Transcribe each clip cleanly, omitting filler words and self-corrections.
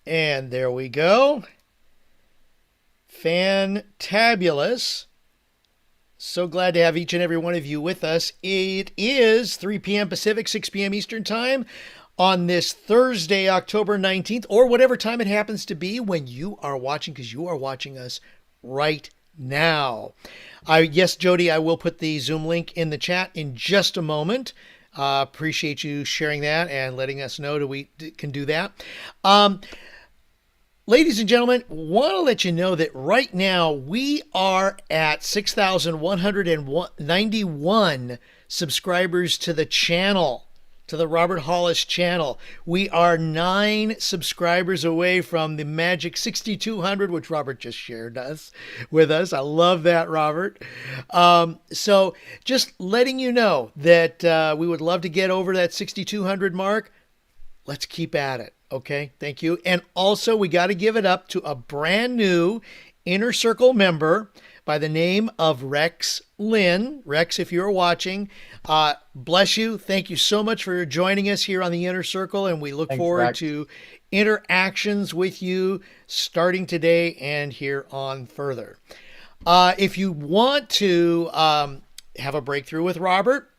And there we go. Fantabulous. So glad to have each and every one of you with us. It is 3 p.m. Pacific, 6 p.m. Eastern Time on this Thursday, October 19th, or whatever time it happens to be when you are watching, because you are watching us right now. Yes, Jodie, I will put the Zoom link in the chat in just a moment. Appreciate you sharing that and letting us know that we can do that. Ladies and gentlemen, want to let you know that right now we are at 6,191 subscribers to the channel, to the Robert Hollis channel. We are 9 subscribers away from the magic 6,200, which Robert just shared with us. I love that, Robert. So just letting you know that we would love to get over that 6,200 mark. Let's keep at it. Okay, thank you. And also, we got to give it up to a brand new Inner Circle member by the name of Rex Lynn. Rex, if you're watching, bless you. Thank you so much for joining us here on the Inner Circle, and we look Thanks, forward Rex. to interactions with you starting today and here on further. If you want to have a breakthrough with Robert,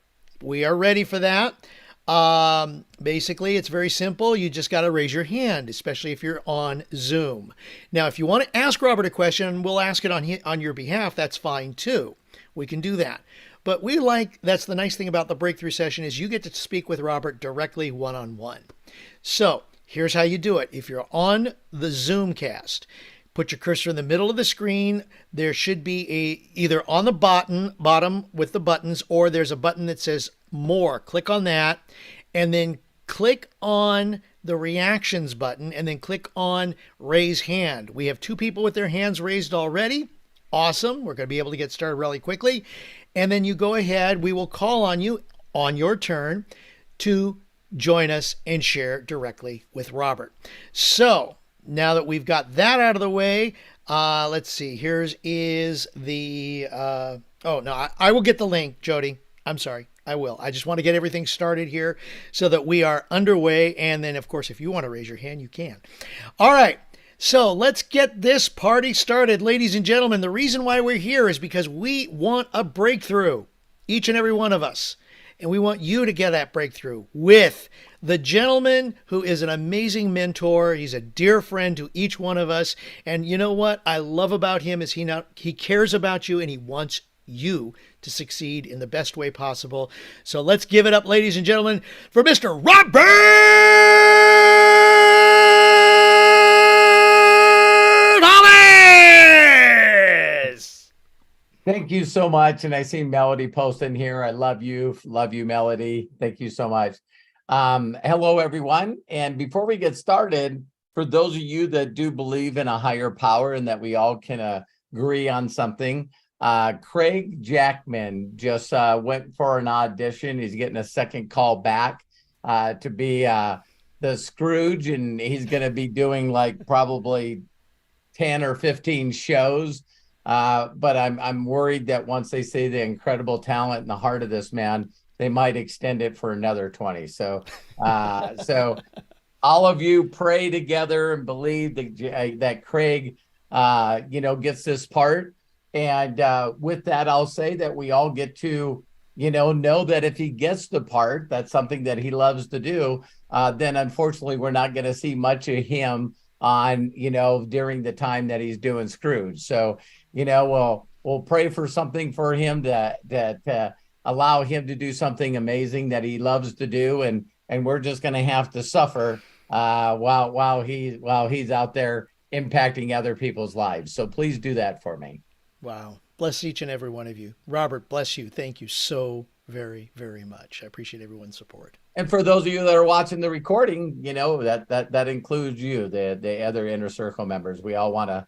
we are ready for that. Basically, it's very simple. You just got to raise your hand, especially if you're on Zoom. Now, if you want to ask Robert a question, we'll ask it on your behalf. That's fine too. We can do that. But that's the nice thing about the breakthrough session is you get to speak with Robert directly one-on-one. So here's how you do it. If you're on the Zoomcast, put your cursor in the middle of the screen. There should be either on the bottom with the buttons, or there's a button that says more. Click on that, and then click on the reactions button, and then click on raise hand. We have 2 people with their hands raised already. Awesome. We're going to be able to get started really quickly. And then you go ahead. We will call on you on your turn to join us and share directly with Robert. So now that we've got that out of the way, let's see. Here's the. I will get the link, Jodie. I'm sorry. I will. I just want to get everything started here so that we are underway. And then, of course, if you want to raise your hand, you can. All right. So let's get this party started, ladies and gentlemen. The reason why we're here is because we want a breakthrough, each and every one of us. And we want you to get that breakthrough with the gentleman who is an amazing mentor. He's a dear friend to each one of us. And you know what I love about him is he cares about you and he wants you to succeed in the best way possible. So let's give it up, ladies and gentlemen, for Mr. Robert Hollis! Thank you so much. And I see Melody posting here. I love you. Love you, Melody. Thank you so much. Hello, everyone. And before we get started, for those of you that do believe in a higher power and that we all can agree on something, Craig Jackman just went for an audition. He's getting a second call back to be the Scrooge, and he's going to be doing like probably 10 or 15 shows. But I'm worried that once they see the incredible talent in the heart of this man, they might extend it for another 20. So all of you pray together and believe that Craig, gets this part. And with that, I'll say that we all get to, know that if he gets the part, that's something that he loves to do. Then unfortunately, we're not going to see much of him on, during the time that he's doing Scrooge. So, we'll pray for something for him that allow him to do something amazing that he loves to do. And we're just going to have to suffer while he's out there impacting other people's lives. So please do that for me. Wow. Bless each and every one of you. Robert, bless you. Thank you so very, very much. I appreciate everyone's support. And for those of you that are watching the recording, that includes you, the other Inner Circle members. We all want to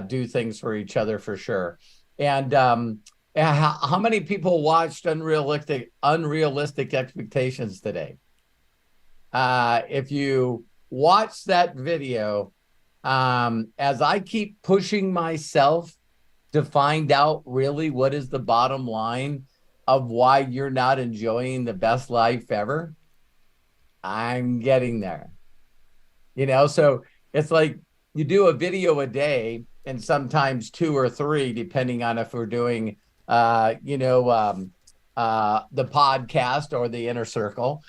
do things for each other for sure. And how many people watched Unrealistic Expectations today? If you watch that video, as I keep pushing myself to find out really what is the bottom line of why you're not enjoying the best life ever, I'm getting there. So It's like you do a video a day and sometimes 2 or 3, depending on if we're doing, the podcast or the inner circle.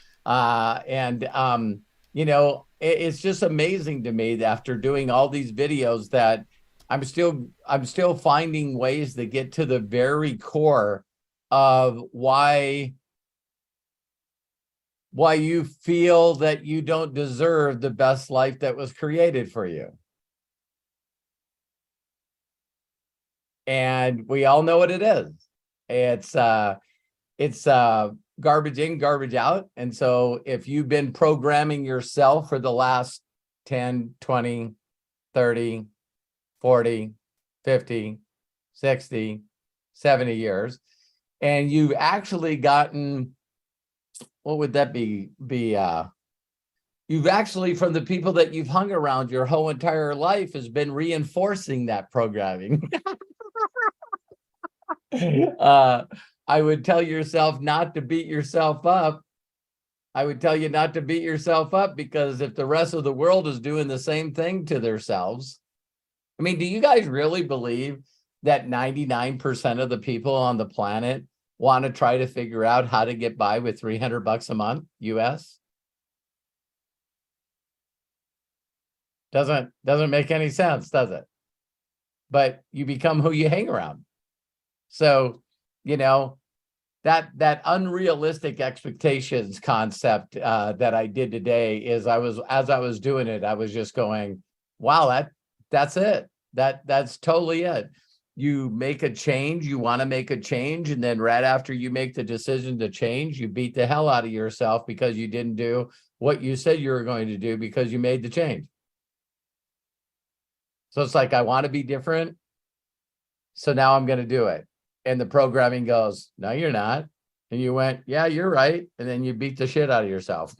It's just amazing to me that after doing all these videos that I'm still finding ways to get to the very core of why you feel that you don't deserve the best life that was created for you. And we all know what it is. It's garbage in, garbage out. And so if you've been programming yourself for the last 10, 20, 30, 40, 50, 60, 70 years, and you've actually gotten, what would that be? You've actually, from the people that you've hung around your whole entire life, has been reinforcing that programming. I would tell yourself not to beat yourself up. I would tell you not to beat yourself up, because if the rest of the world is doing the same thing to themselves, I mean, do you guys really believe that 99% of the people on the planet want to try to figure out how to get by with $300 a month US? Doesn't make any sense, does it? But you become who you hang around. So, that unrealistic expectations concept that I did today is as I was doing it, I was just going, wow, that's it. That's totally it. You make a change, you want to make a change, and then right after you make the decision to change, you beat the hell out of yourself because you didn't do what you said you were going to do because you made the change. So it's like, I want to be different, so now I'm going to do it. And the programming goes, no, you're not. And you went, yeah, you're right. And then you beat the shit out of yourself.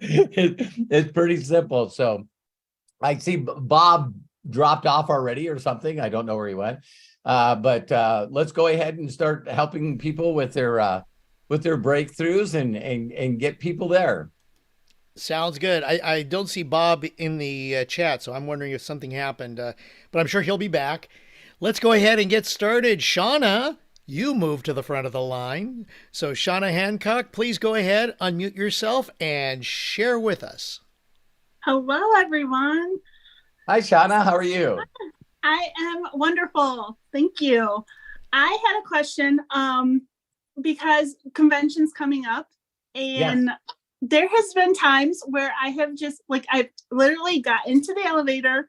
It's pretty simple. So I see Bob dropped off already or something. I don't know where he went. But let's go ahead and start helping people with their breakthroughs and get people there. Sounds good. I don't see Bob in the chat, so I'm wondering if something happened, but I'm sure he'll be back. Let's go ahead and get started. Shauna, you moved to the front of the line. So, Shauna Hancock, please go ahead, unmute yourself, and share with us. Hello, everyone. Hi, Shauna. How are you? I am wonderful. Thank you. I had a question because convention's coming up, and yes, there has been times where I have just I've literally got into the elevator.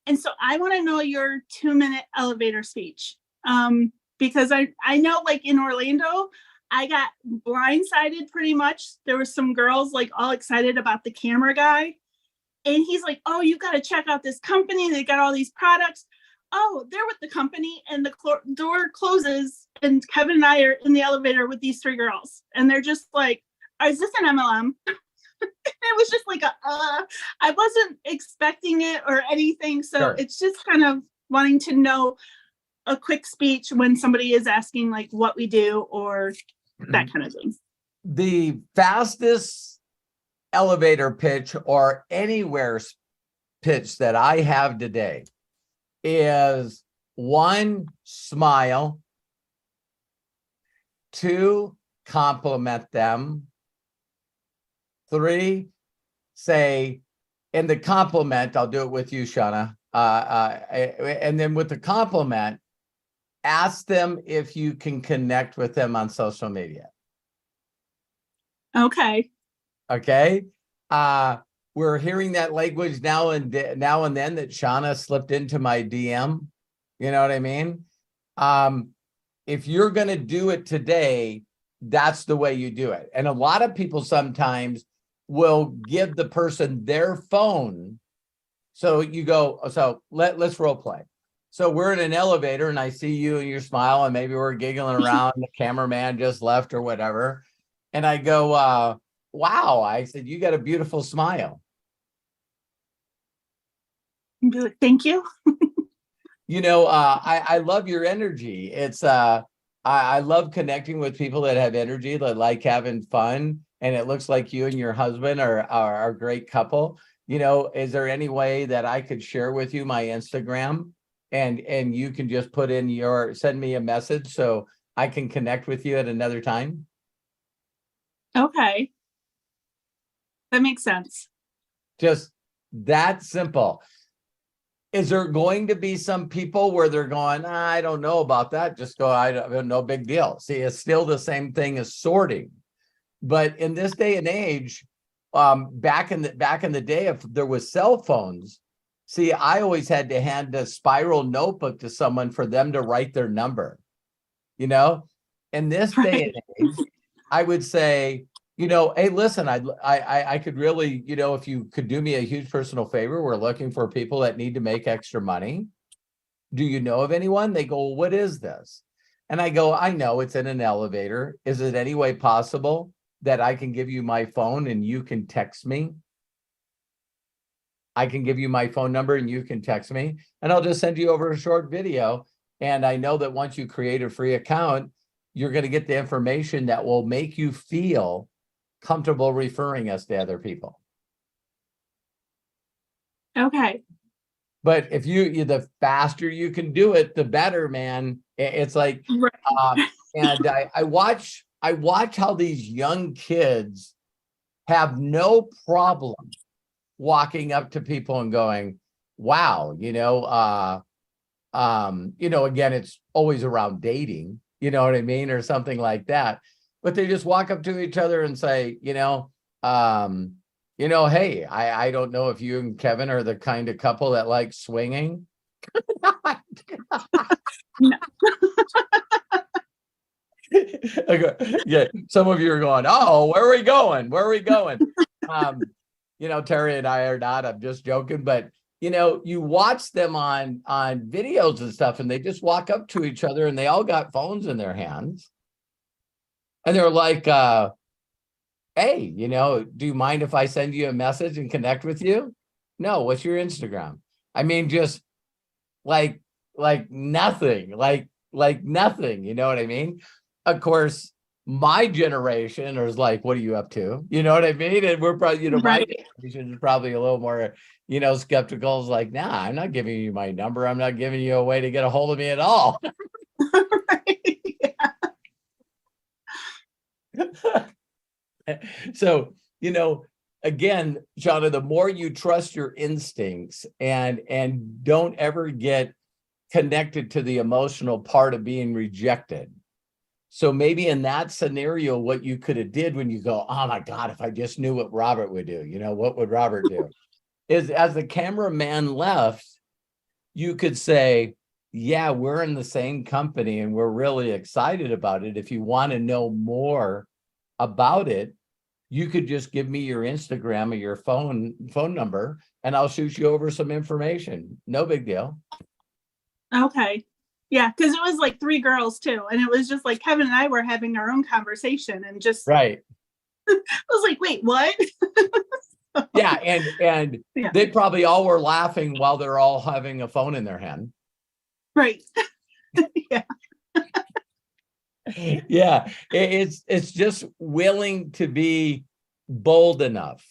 And so I want to know your 2-minute elevator speech. Because I know in Orlando, I got blindsided pretty much. There were some girls all excited about the camera guy. And he's like, oh, you got to check out this company. They got all these products. Oh, they're with the company, and the door closes, and Kevin and I are in the elevator with these 3 girls. And they're just like, is this an MLM? It was just I wasn't expecting it or anything. So sure, it's just kind of wanting to know a quick speech when somebody is asking what we do or that kind of thing. The fastest elevator pitch or anywhere pitch that I have today is 1, smile, 2, compliment them, 3, say, in the compliment, I'll do it with you, Shauna. And then with the compliment, ask them if you can connect with them on social media. Okay. Okay. We're hearing that language now and then that Shauna slipped into my DM. You know what I mean? If you're going to do it today, that's the way you do it. And a lot of people sometimes will give the person their phone. So you go, so let's role play. So we're in an elevator and I see you and you smile and maybe we're giggling around. The cameraman just left or whatever. And I go, wow. I said, you got a beautiful smile. Thank you. I love your energy. It's, I love connecting with people that have energy, that like having fun. and it looks like you and your husband are a great couple, you know, is there any way that I could share with you my Instagram and you can just put in send me a message so I can connect with you at another time? Okay. That makes sense. Just that simple. Is there going to be some people where they're going, I don't know about that. Just go, I don't, no big deal. See, it's still the same thing as sorting. But in this day and age, back in the day, if there was cell phones, see, I always had to hand a spiral notebook to someone for them to write their number. You know, in this day and age, I would say, you know, hey, listen, I could really, you know, if you could do me a huge personal favor, we're looking for people that need to make extra money. Do you know of anyone? They go, well, what is this? And I go, I know it's in an elevator. Is it any way possible that I can give you my phone and you can text me? I can give you my phone number and you can text me, and I'll just send you over a short video. And I know that once you create a free account, you're going to get the information that will make you feel comfortable referring us to other people. Okay. But if the faster you can do it, the better, man. It's like, and I watch how these young kids have no problem walking up to people and going, wow, you know, again, it's always around dating, you know what I mean? Or something like that. But they just walk up to each other and say, hey, I don't know if you and Kevin are the kind of couple that like swinging. Yeah, some of you are going, oh, where are we going? Where are we going? Terry and I are not, I'm just joking, but you watch them on videos and stuff, and they just walk up to each other and they all got phones in their hands. And they're like, hey, do you mind if I send you a message and connect with you? No, what's your Instagram? I mean, just like nothing, like nothing, you know what I mean? Of course, my generation is like, what are you up to? You know what I mean? And we're probably, my generation is probably a little more, skeptical. It's like, nah, I'm not giving you my number. I'm not giving you a way to get a hold of me at all. So, again, Shauna, the more you trust your instincts and don't ever get connected to the emotional part of being rejected. So maybe in that scenario, what you could have did when you go, oh my God, if I just knew what Robert would do, what would Robert do? Is as the cameraman left, you could say, yeah, we're in the same company and we're really excited about it. If you want to know more about it, you could just give me your Instagram or your phone number and I'll shoot you over some information. No big deal. Okay. Yeah, because it was like 3 girls too. And it was just like Kevin and I were having our own conversation and just right. I was like, wait, what? Yeah, and yeah. They probably all were laughing while they're all having a phone in their hand. Right. Yeah. Yeah, it's just willing to be bold enough,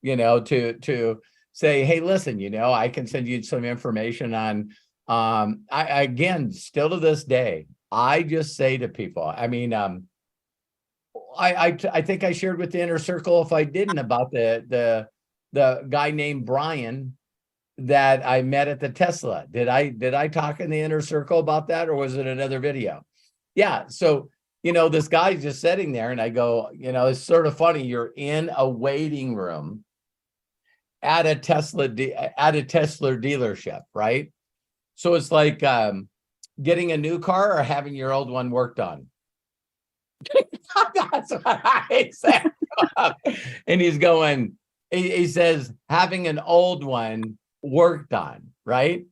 to say, hey, listen, I can send you some information on I again, still to this day, I just say to people, I mean, I think I shared with the inner circle, if I didn't, about the guy named Brian that I met at the Tesla. Did I talk in the inner circle about that, or was it another video? Yeah. So, this guy's just sitting there and I go, it's sort of funny. You're in a waiting room at a Tesla dealership, right? So it's like getting a new car or having your old one worked on. That's what I said. And he's going, he says, having an old one worked on, right?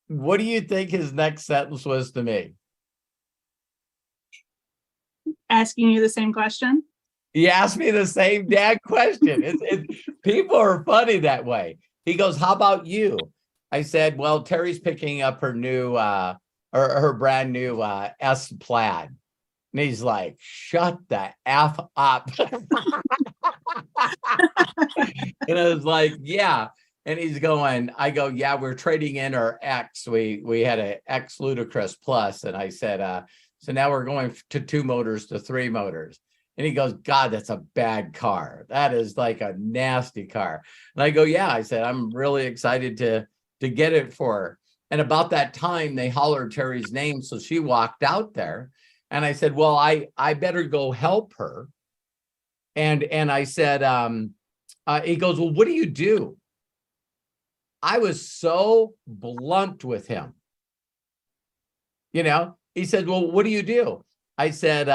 What do you think his next sentence was to me? Asking you the same question? He asked me the same damn question. People are funny that way. He goes, how about you? I said, well, Terry's picking up her new, her brand new S Plaid. And he's like, shut the F up. And I was like, yeah. And he's going, I go, yeah, we're trading in our X. We had a X Ludicrous Plus. And I said, so now we're going to 2 motors to 3 motors. And he goes, God, that's a bad car. That is like a nasty car. And I go, yeah, I said, I'm really excited to get it for her. And about that time, they hollered Terry's name. So she walked out there. And I said, well, I better go help her. And I said, he goes, well, what do you do? I was so blunt with him. You know, he said, well, what do you do? I said,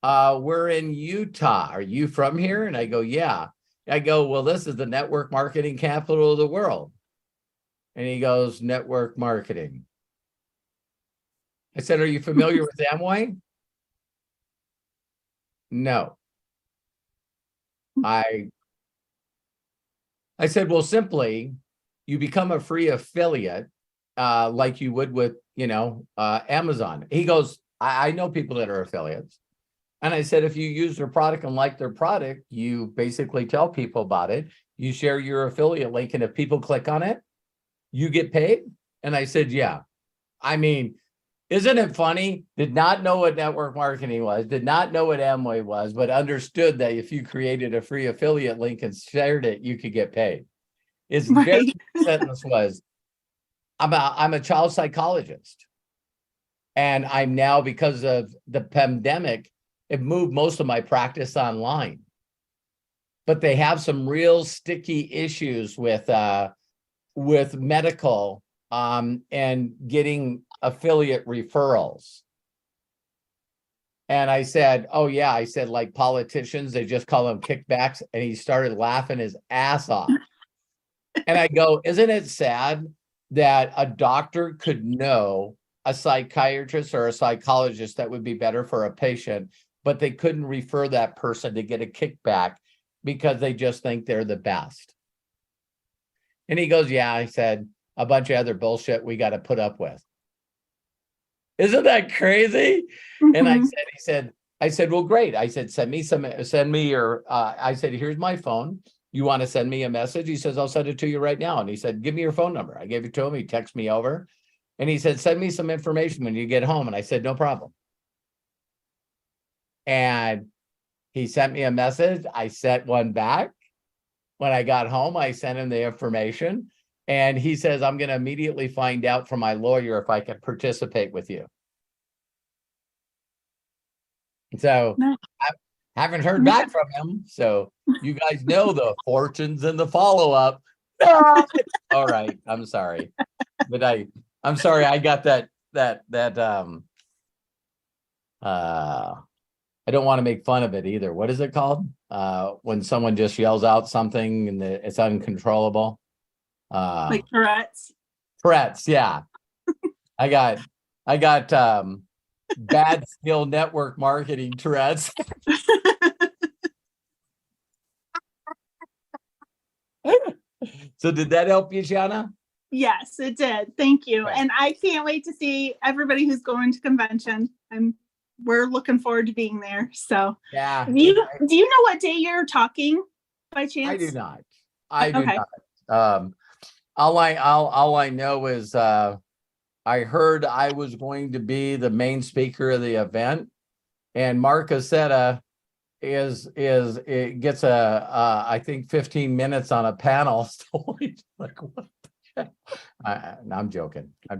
we're in Utah. Are you from here? And I go, yeah. I go, well, this is the network marketing capital of the world. And he goes, network marketing. I said, are you familiar with Amway? No. I said, well, simply, you become a free affiliate like you would with, Amazon. He goes, I know people that are affiliates. And I said, if you use their product and like their product, you basically tell people about it. You share your affiliate link. And if people click on it, you get paid. And I said, yeah. I mean, isn't it funny? Did not know what network marketing was, did not know what Amway was, but understood that if you created a free affiliate link and shared it, you could get paid. His very sentence was, I'm a child psychologist. And I'm now, because of the pandemic, have moved most of my practice online. But they have some real sticky issues with medical and getting affiliate referrals. And I said, oh yeah, I said, like politicians, they just call them kickbacks. And he started laughing his ass off. And I go, isn't it sad that a doctor could know a psychiatrist or a psychologist that would be better for a patient, but they couldn't refer that person to get a kickback because they just think they're the best? And he goes, yeah, I said, a bunch of other bullshit we got to put up with. Isn't that crazy? Mm-hmm. And I said, well, great. I said, send me your, I said, here's my phone. You want to send me a message? He says, I'll send it to you right now. And he said, give me your phone number. I gave it to him. He texted me over and he said, send me some information when you get home. And I said, no problem. And he sent me a message. I sent one back. When I got home, I sent him the information. And he says, I'm going to immediately find out from my lawyer if I can participate with you. So I haven't heard back from him. So you guys know the fortunes and the follow-up. All right. I'm sorry. But I'm sorry. I got that I don't want to make fun of it either. What is it called? When someone just yells out something and it's uncontrollable. Like Tourette's. Tourette's, yeah. I got bad skill network marketing Tourette's. So did that help you, Shanna? Yes, it did. Thank you. Right. And I can't wait to see everybody who's going to convention. We're looking forward to being there. So yeah. Do you know what day you're talking by chance? I do not. I do not. All I know is I heard I was going to be the main speaker of the event, and Mark Aceta gets I think 15 minutes on a panel. So like, what the heck? I'm joking. All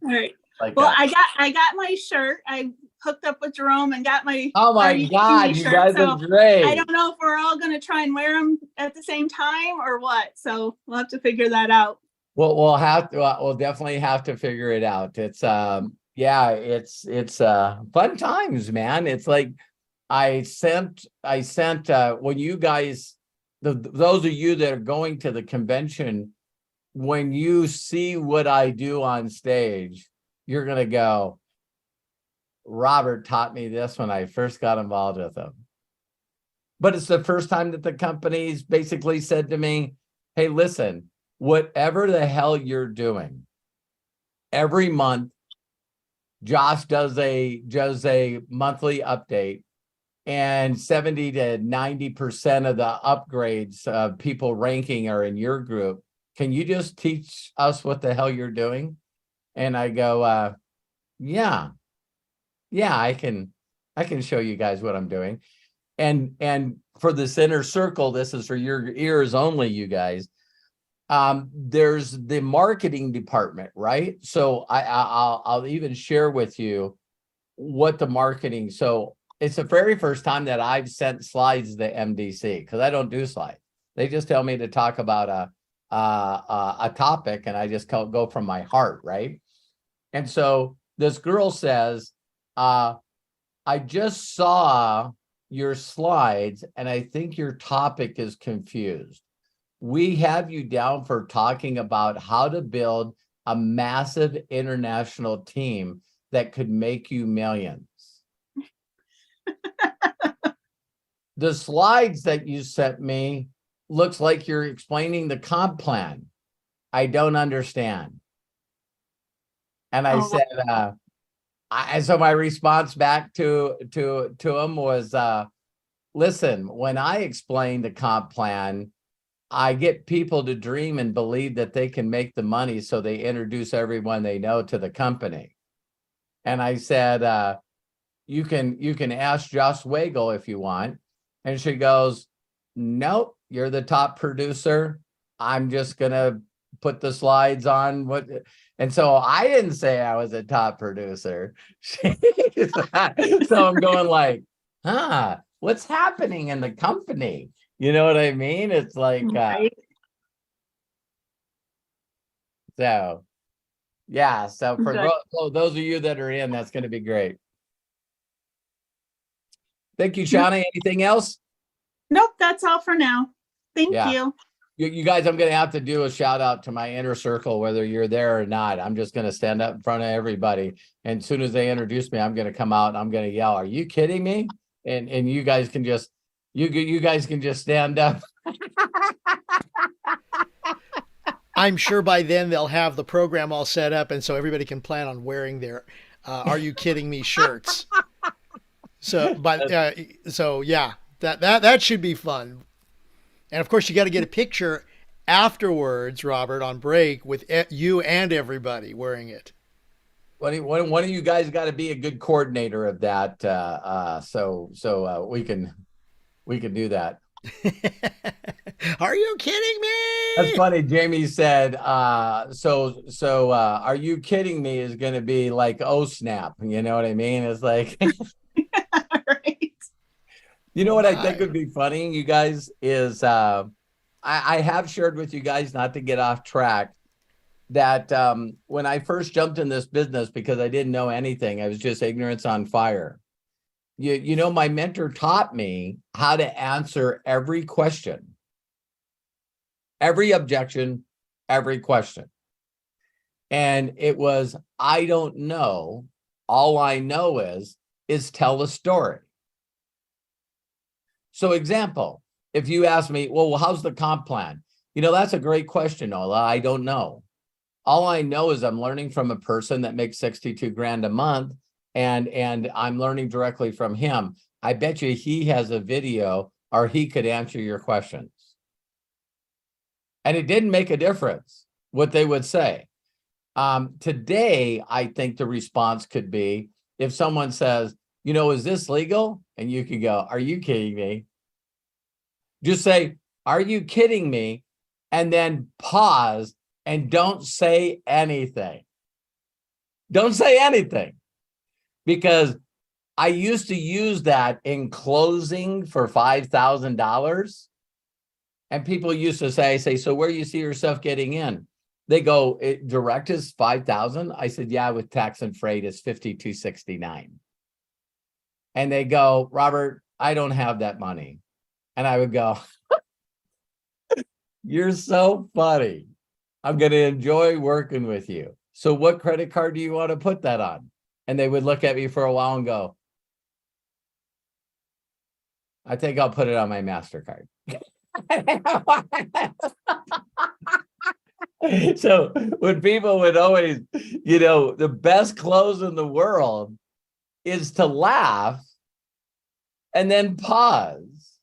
right. Like, well, I got my shirt. I hooked up with Jerome and got my. Oh my God, you guys are great. I don't know if we're all going to try and wear them at the same time or what. So we'll have to figure that out. Well, we'll definitely have to figure it out. It's it's fun times, man. It's like I sent when you guys, those of you that are going to the convention, when you see what I do on stage, you're going to go, Robert taught me this when I first got involved with him. But it's the first time that the company's basically said to me, hey, listen, whatever the hell you're doing, every month, Josh does a monthly update and 70 to 90% of the upgrades people ranking are in your group. Can you just teach us what the hell you're doing? And I go, yeah, I can show you guys what I'm doing. And for this inner circle, this is for your ears only, you guys. There's the marketing department, right? So I'll even share with you what the marketing. So it's the very first time that I've sent slides to MDC, because I don't do slides. They just tell me to talk about a topic, and I just go from my heart, right? And so this girl says, I just saw your slides, and I think your topic is confused. We have you down for talking about how to build a massive international team that could make you millions. The slides that you sent me looks like you're explaining the comp plan. I don't understand. And I said, so my response back to him was, listen, when I explain the comp plan, I get people to dream and believe that they can make the money, so they introduce everyone they know to the company. And I said, you can ask Josh Wagle if you want. And she goes, nope, you're the top producer. I'm just gonna put the slides on. And so I didn't say I was a top producer. So I'm going like, what's happening in the company? You know what I mean? It's like, so yeah. So for those of you that are in, that's going to be great. Thank you, Shauna. Anything else? Nope, that's all for now. Thank you. You guys, I'm going to have to do a shout out to my inner circle, whether you're there or not. I'm just going to stand up in front of everybody. And as soon as they introduce me, I'm going to come out and I'm going to yell, are you kidding me? And you guys can just, you guys can just stand up. I'm sure by then they'll have the program all set up, and so everybody can plan on wearing their "Are you kidding me" shirts. So, so yeah, that should be fun. And of course, you got to get a picture afterwards, Robert, on break with you and everybody wearing it. One of you guys got to be a good coordinator of that, so we can do that. Are you kidding me? That's funny. Jamie said, so are you kidding me is going to be like, oh, snap. You know what I mean? It's like, right. You know what I think would be funny, you guys, is I have shared with you guys, not to get off track, that when I first jumped in this business, because I didn't know anything, I was just ignorance on fire. You know, my mentor taught me how to answer every question, every objection, every question. And it was, I don't know. All I know is tell a story. So example, if you ask me, well, how's the comp plan? You know, that's a great question, Ola. I don't know. All I know is I'm learning from a person that makes 62 grand a month, and I'm learning directly from him. I bet you he has a video, or he could answer your questions. And it didn't make a difference what they would say. Today, I think the response could be, if someone says, you know, is this legal? And you could go, are you kidding me? Just say, are you kidding me? And then pause and don't say anything. Don't say anything. Because I used to use that in closing for $5,000. And people used to say, so where do you see yourself getting in? They go, direct is $5,000. I said, yeah, with tax and freight is $5,269. And they go, Robert, I don't have that money. And I would go, you're so funny. I'm going to enjoy working with you. So what credit card do you want to put that on? And they would look at me for a while and go, I think I'll put it on my MasterCard. So when people would always, you know, the best close in the world is to laugh and then pause.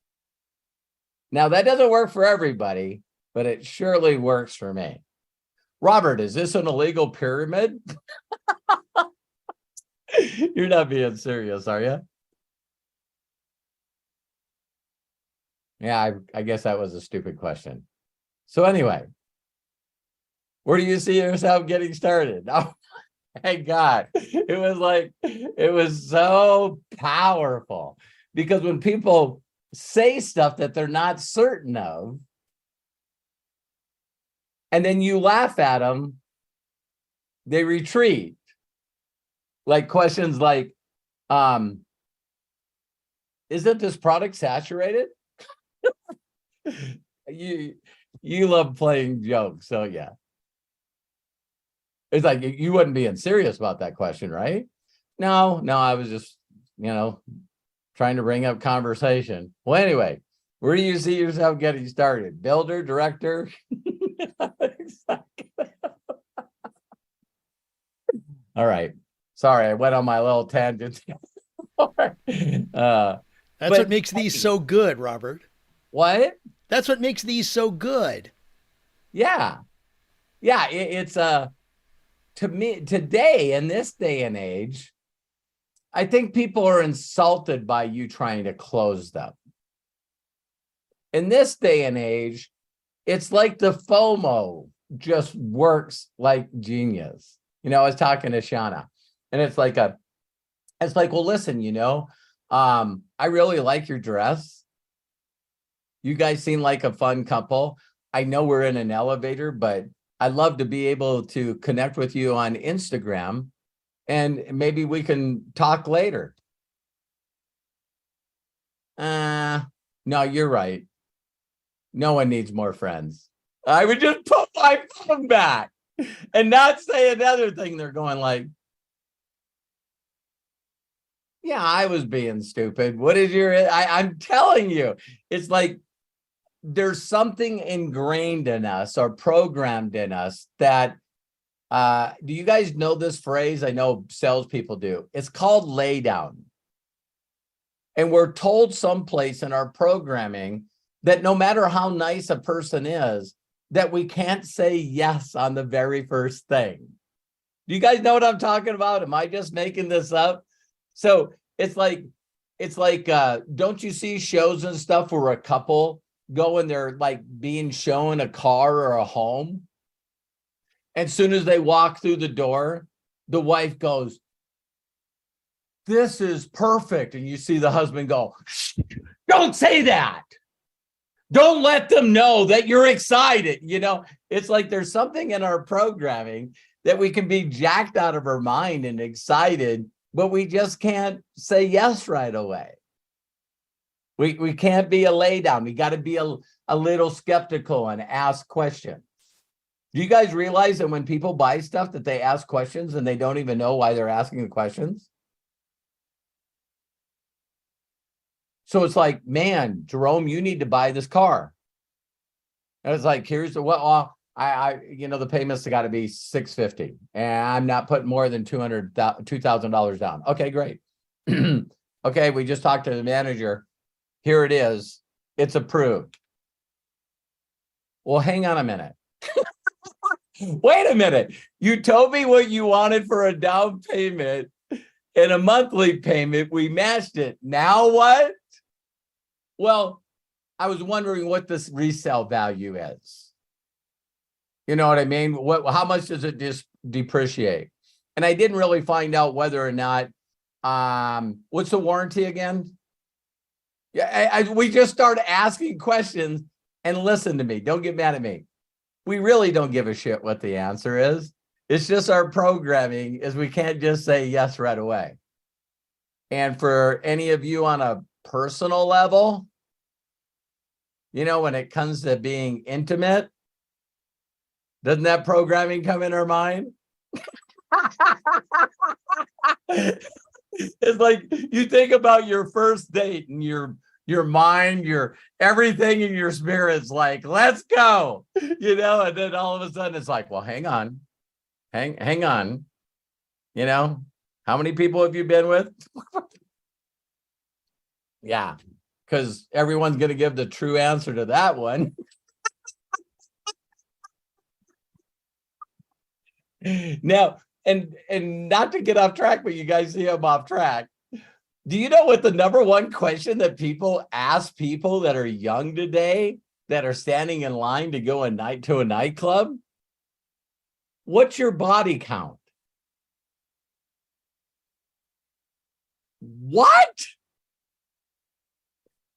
Now, that doesn't work for everybody, but it surely works for me. Robert, is this an illegal pyramid? You're not being serious, are you? Yeah, I guess that was a stupid question. So anyway, where do you see yourself getting started? Oh, thank God. It was so powerful, because when people say stuff that they're not certain of, and then you laugh at them, they retreat. Like questions like, isn't this product saturated? You love playing jokes, so yeah. It's like you wouldn't being serious about that question, right? No, I was just, trying to bring up conversation. Well, anyway, where do you see yourself getting started? Builder, director? All right. Sorry, I went on my little tangent. That's what makes these so good, Robert. What? That's what makes these so good. Yeah. It's to me today, in this day and age, I think people are insulted by you trying to close them. In this day and age, it's like the FOMO just works like genius. I was talking to Shauna, and it's like, well, listen, I really like your dress. You guys seem like a fun couple. I know we're in an elevator, but I'd love to be able to connect with you on Instagram, and maybe we can talk later. No, you're right. No one needs more friends. I would just put my phone back and not say another thing. They're going like, yeah, I was being stupid. What is I'm telling you, it's like there's something ingrained in us or programmed in us that, do you guys know this phrase? I know salespeople do. It's called lay down. And we're told someplace in our programming that no matter how nice a person is, that we can't say yes on the very first thing. Do you guys know what I'm talking about? Am I just making this up? So it's like, don't you see shows and stuff where a couple go and they're like being shown a car or a home? And as soon as they walk through the door, the wife goes, "This is perfect." And you see the husband go, "Shh, don't say that. Don't let them know that you're excited." It's like there's something in our programming that we can be jacked out of our mind and excited, but we just can't say yes right away. We can't be a lay down. We got to be a little skeptical and ask questions. Do you guys realize that when people buy stuff that they ask questions and they don't even know why they're asking the questions? So it's like, man, Jerome, you need to buy this car. And it's like, here's the the payments got to be $650, and I'm not putting more than $2,000 down. Okay, great. Okay, we just talked to the manager. Here it is. It's approved. Well, hang on a minute. Wait a minute. You told me what you wanted for a down payment and a monthly payment. We matched it. Now what? Well, I was wondering what this resale value is. You know what I mean? How much does it depreciate? And I didn't really find out whether or not, what's the warranty again? Yeah, we just started asking questions, and listen to me. Don't get mad at me. We really don't give a shit what the answer is. It's just our programming is we can't just say yes right away. And for any of you on a personal level, when it comes to being intimate, doesn't that programming come in our mind? It's like you think about your first date and your mind, your everything in your spirit's like, let's go, and then all of a sudden it's like, well, hang on. How many people have you been with? Yeah, because everyone's going to give the true answer to that one. Now, and not to get off track, but you guys see I'm off track. Do you know what the number one question that people ask people that are young today that are standing in line to go to a nightclub? What's your body count? What?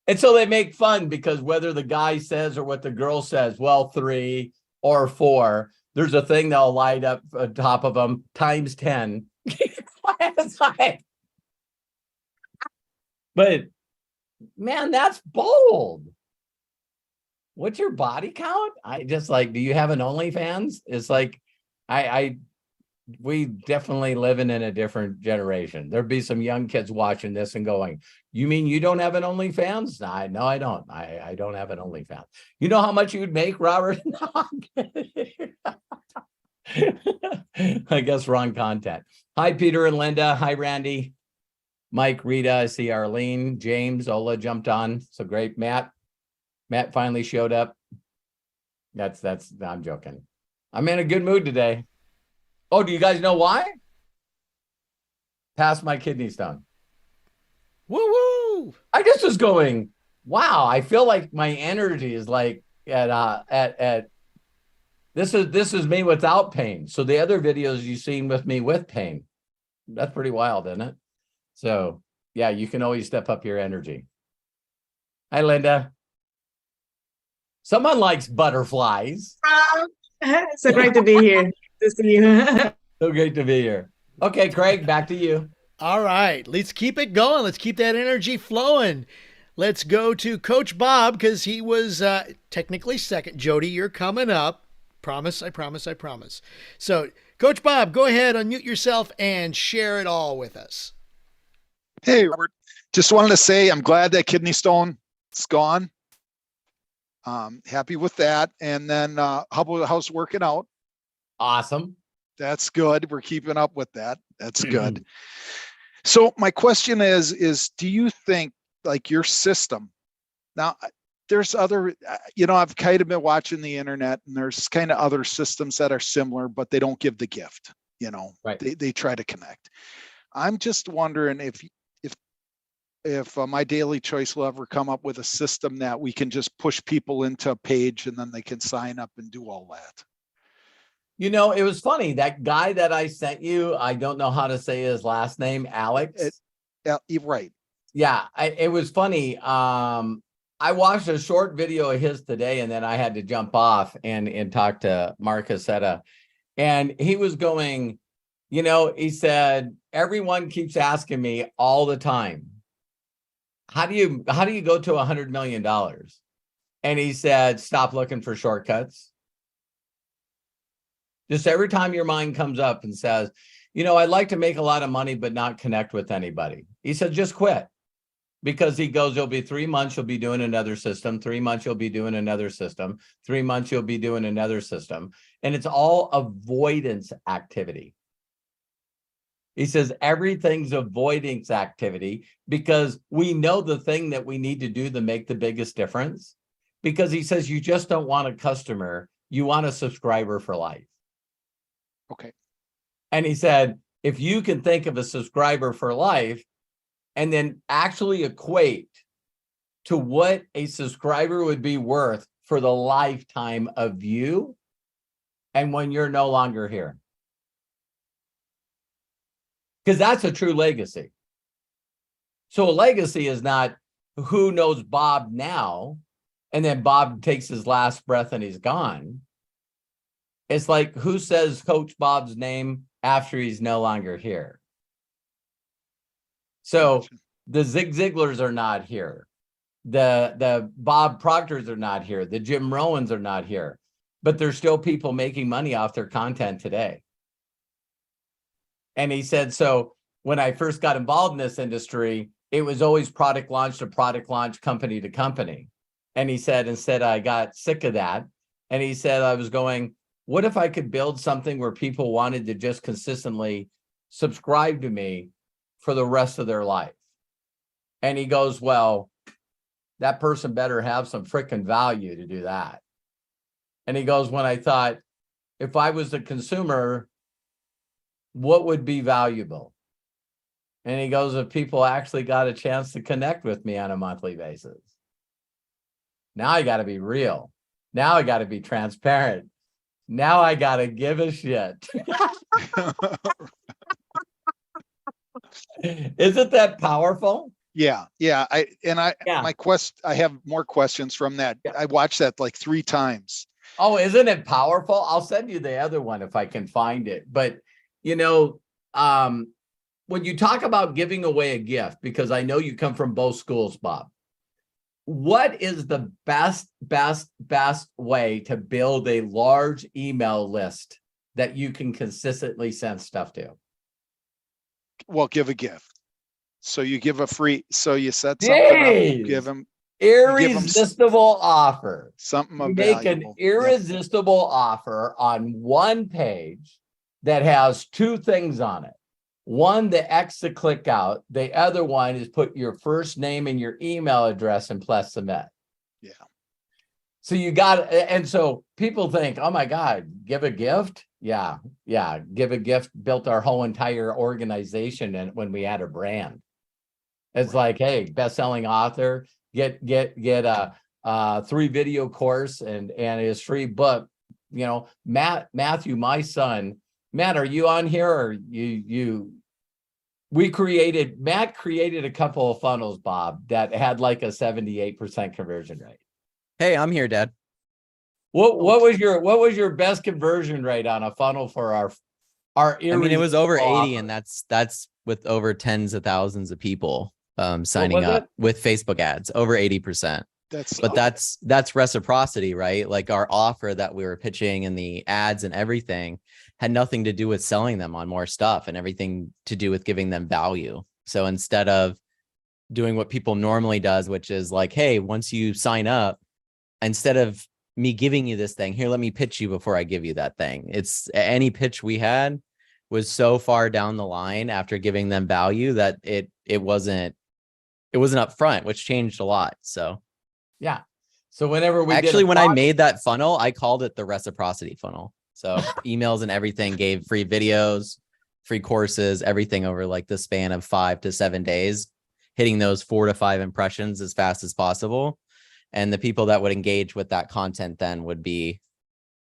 And so they make fun because whether the guy says or what the girl says, well, 3 or 4, there's a thing that'll light up on top of them times 10. But man, that's bold. What's your body count? I just like, do you have an OnlyFans? It's like, we definitely living in a different generation. There'd be some young kids watching this and going, you mean you don't have an OnlyFans? No, I don't. I don't have an OnlyFans. You know how much you'd make, Robert? No, I'm kidding. I guess wrong content. Hi, Peter and Linda. Hi, Randy. Mike, Rita, I see Arlene, James, Ola jumped on. So great. Matt finally showed up. I'm joking. I'm in a good mood today. Oh, do you guys know why? Past my kidney stone. Woo-woo! I just was going, wow, I feel like my energy is like at this is me without pain. So the other videos you've seen with me with pain. That's pretty wild, isn't it? So yeah, you can always step up your energy. Hi, Linda. Someone likes butterflies. So great to be here. To see you. So great to be here. Okay, Craig, back to you. All right, let's keep it going. Let's keep that energy flowing. Let's go to Coach Bob because he was technically second. Jodie, you're coming up. Promise, I promise, I promise. So, Coach Bob, go ahead, unmute yourself and share it all with us. Hey, Robert. Just wanted to say I'm glad that kidney stone is gone. Happy with that. And then how about how's working out? Awesome. That's good. We're keeping up with that. That's good. So my question is do you think like your system now, there's other, I've kind of been watching the internet and there's kind of other systems that are similar, but they don't give the gift, Right. They try to connect. I'm just wondering if My Daily Choice will ever come up with a system that we can just push people into a page and then they can sign up and do all that. It was funny. That guy that I sent you, I don't know how to say his last name, Alex. Right. Yeah, it was funny. I watched a short video of his today, and then I had to jump off and talk to Mark Cassetta. And he was going, he said, everyone keeps asking me all the time, how do you go to $100 million? And he said, stop looking for shortcuts. Just every time your mind comes up and says, I'd like to make a lot of money, but not connect with anybody. He said, just quit. Because he goes, it'll be 3 months, you'll be doing another system. 3 months, you'll be doing another system. 3 months, you'll be doing another system. And it's all avoidance activity. He says, everything's avoidance activity because we know the thing that we need to do to make the biggest difference. Because he says, you just don't want a customer, you want a subscriber for life. Okay. And he said, if you can think of a subscriber for life and then actually equate to what a subscriber would be worth for the lifetime of you and when you're no longer here. Because that's a true legacy. So a legacy is not who knows Bob now, and then Bob takes his last breath and he's gone. It's like, who says Coach Bob's name after he's no longer here? So the Zig Ziglars are not here. The Bob Proctors are not here. The Jim Rowans are not here. But there's still people making money off their content today. And he said, so when I first got involved in this industry, it was always product launch to product launch, company to company. And he said, instead, I got sick of that. And he said, I was going, what if I could build something where people wanted to just consistently subscribe to me for the rest of their life? And he goes, well, that person better have some freaking value to do that. And he goes, when I thought, if I was a consumer, what would be valuable? And he goes, if people actually got a chance to connect with me on a monthly basis. Now I got to be real. Now I got to be transparent. Now I got to give a shit. Isn't that powerful? Yeah. I Yeah. I have more questions from that. Yeah. I watched that like 3 times. Oh, isn't it powerful? I'll send you the other one if I can find it. But, when you talk about giving away a gift, because I know you come from both schools, Bob, what is the best way to build a large email list that you can consistently send stuff to? Well, give a gift. So you give a free, so you set something up, give them irresistible offer. Something You of make valuable. an irresistible offer on one page that has 2 things on it. One, the X to click out. The other one is put your first name and your email address and press submit. Yeah. So you got, and so people think, oh my God, give a gift. Yeah. Give a gift built our whole entire organization. And when we had a brand, it's like, hey, best-selling author, get a 3 video course and his free book. Matthew, my son, Matt, are you on here or Matt created a couple of funnels, Bob, that had like a 78% conversion rate. Hey, I'm here, Dad. What was your best conversion rate on a funnel for our I mean, it was over 80, offer? and that's with over tens of thousands of people signing up with Facebook ads, over 80%. That's reciprocity, right? Like our offer that we were pitching and the ads and everything had nothing to do with selling them on more stuff and everything to do with giving them value. So instead of doing what people normally does, which is like, hey, once you sign up, instead of me giving you this thing, here, let me pitch you before I give you that thing. It's any pitch we had was so far down the line after giving them value that it wasn't upfront, which changed a lot. So yeah. So whenever when I made that funnel, I called it the reciprocity funnel. So emails and everything gave free videos, free courses, everything over like the span of 5 to 7 days, hitting those 4 to 5 impressions as fast as possible. And the people that would engage with that content then would be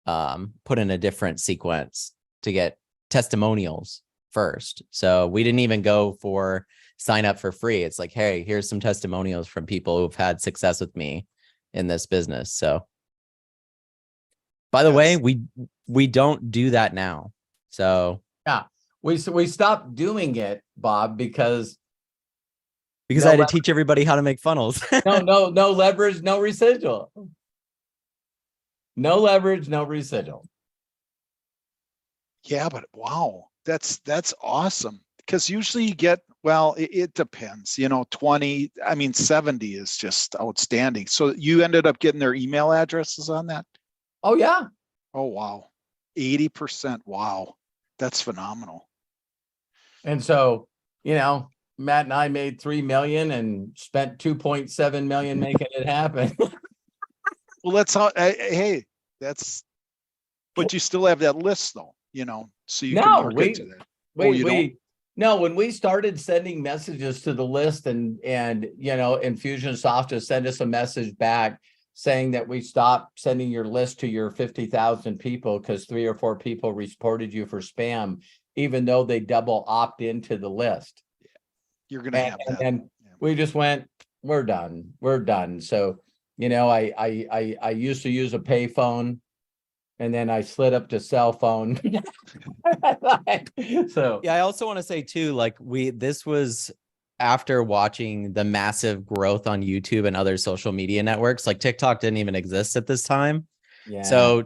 put in a different sequence to get testimonials first. So we didn't even go for sign up for free. It's like, hey, here's some testimonials from people who've had success with me in this business. So by the way, we don't do that now. So yeah, we stopped doing it, Bob, because I had to teach everybody how to make funnels. no leverage, no residual. No leverage, no residual. Yeah, but wow, that's awesome. Because usually you get, well, it depends, 20, 70 is just outstanding. So you ended up getting their email addresses on that? Oh, yeah. Oh, wow. 80%. Wow. That's phenomenal. And so, Matt and I made 3 million and spent 2.7 million making it happen. Well, that's how, hey, but you still have that list though, so you can market to that. When we started sending messages to the list and Infusionsoft to send us a message back saying that we stopped sending your list to your 50,000 people because 3 or 4 people reported you for spam, even though they double opt into the list. You're going to have that. And we just went, we're done. So, I used to use a pay phone and then I slid up to cell phone. So yeah, I also want to say too, like this was after watching the massive growth on YouTube and other social media networks. Like TikTok didn't even exist at this time. yeah. So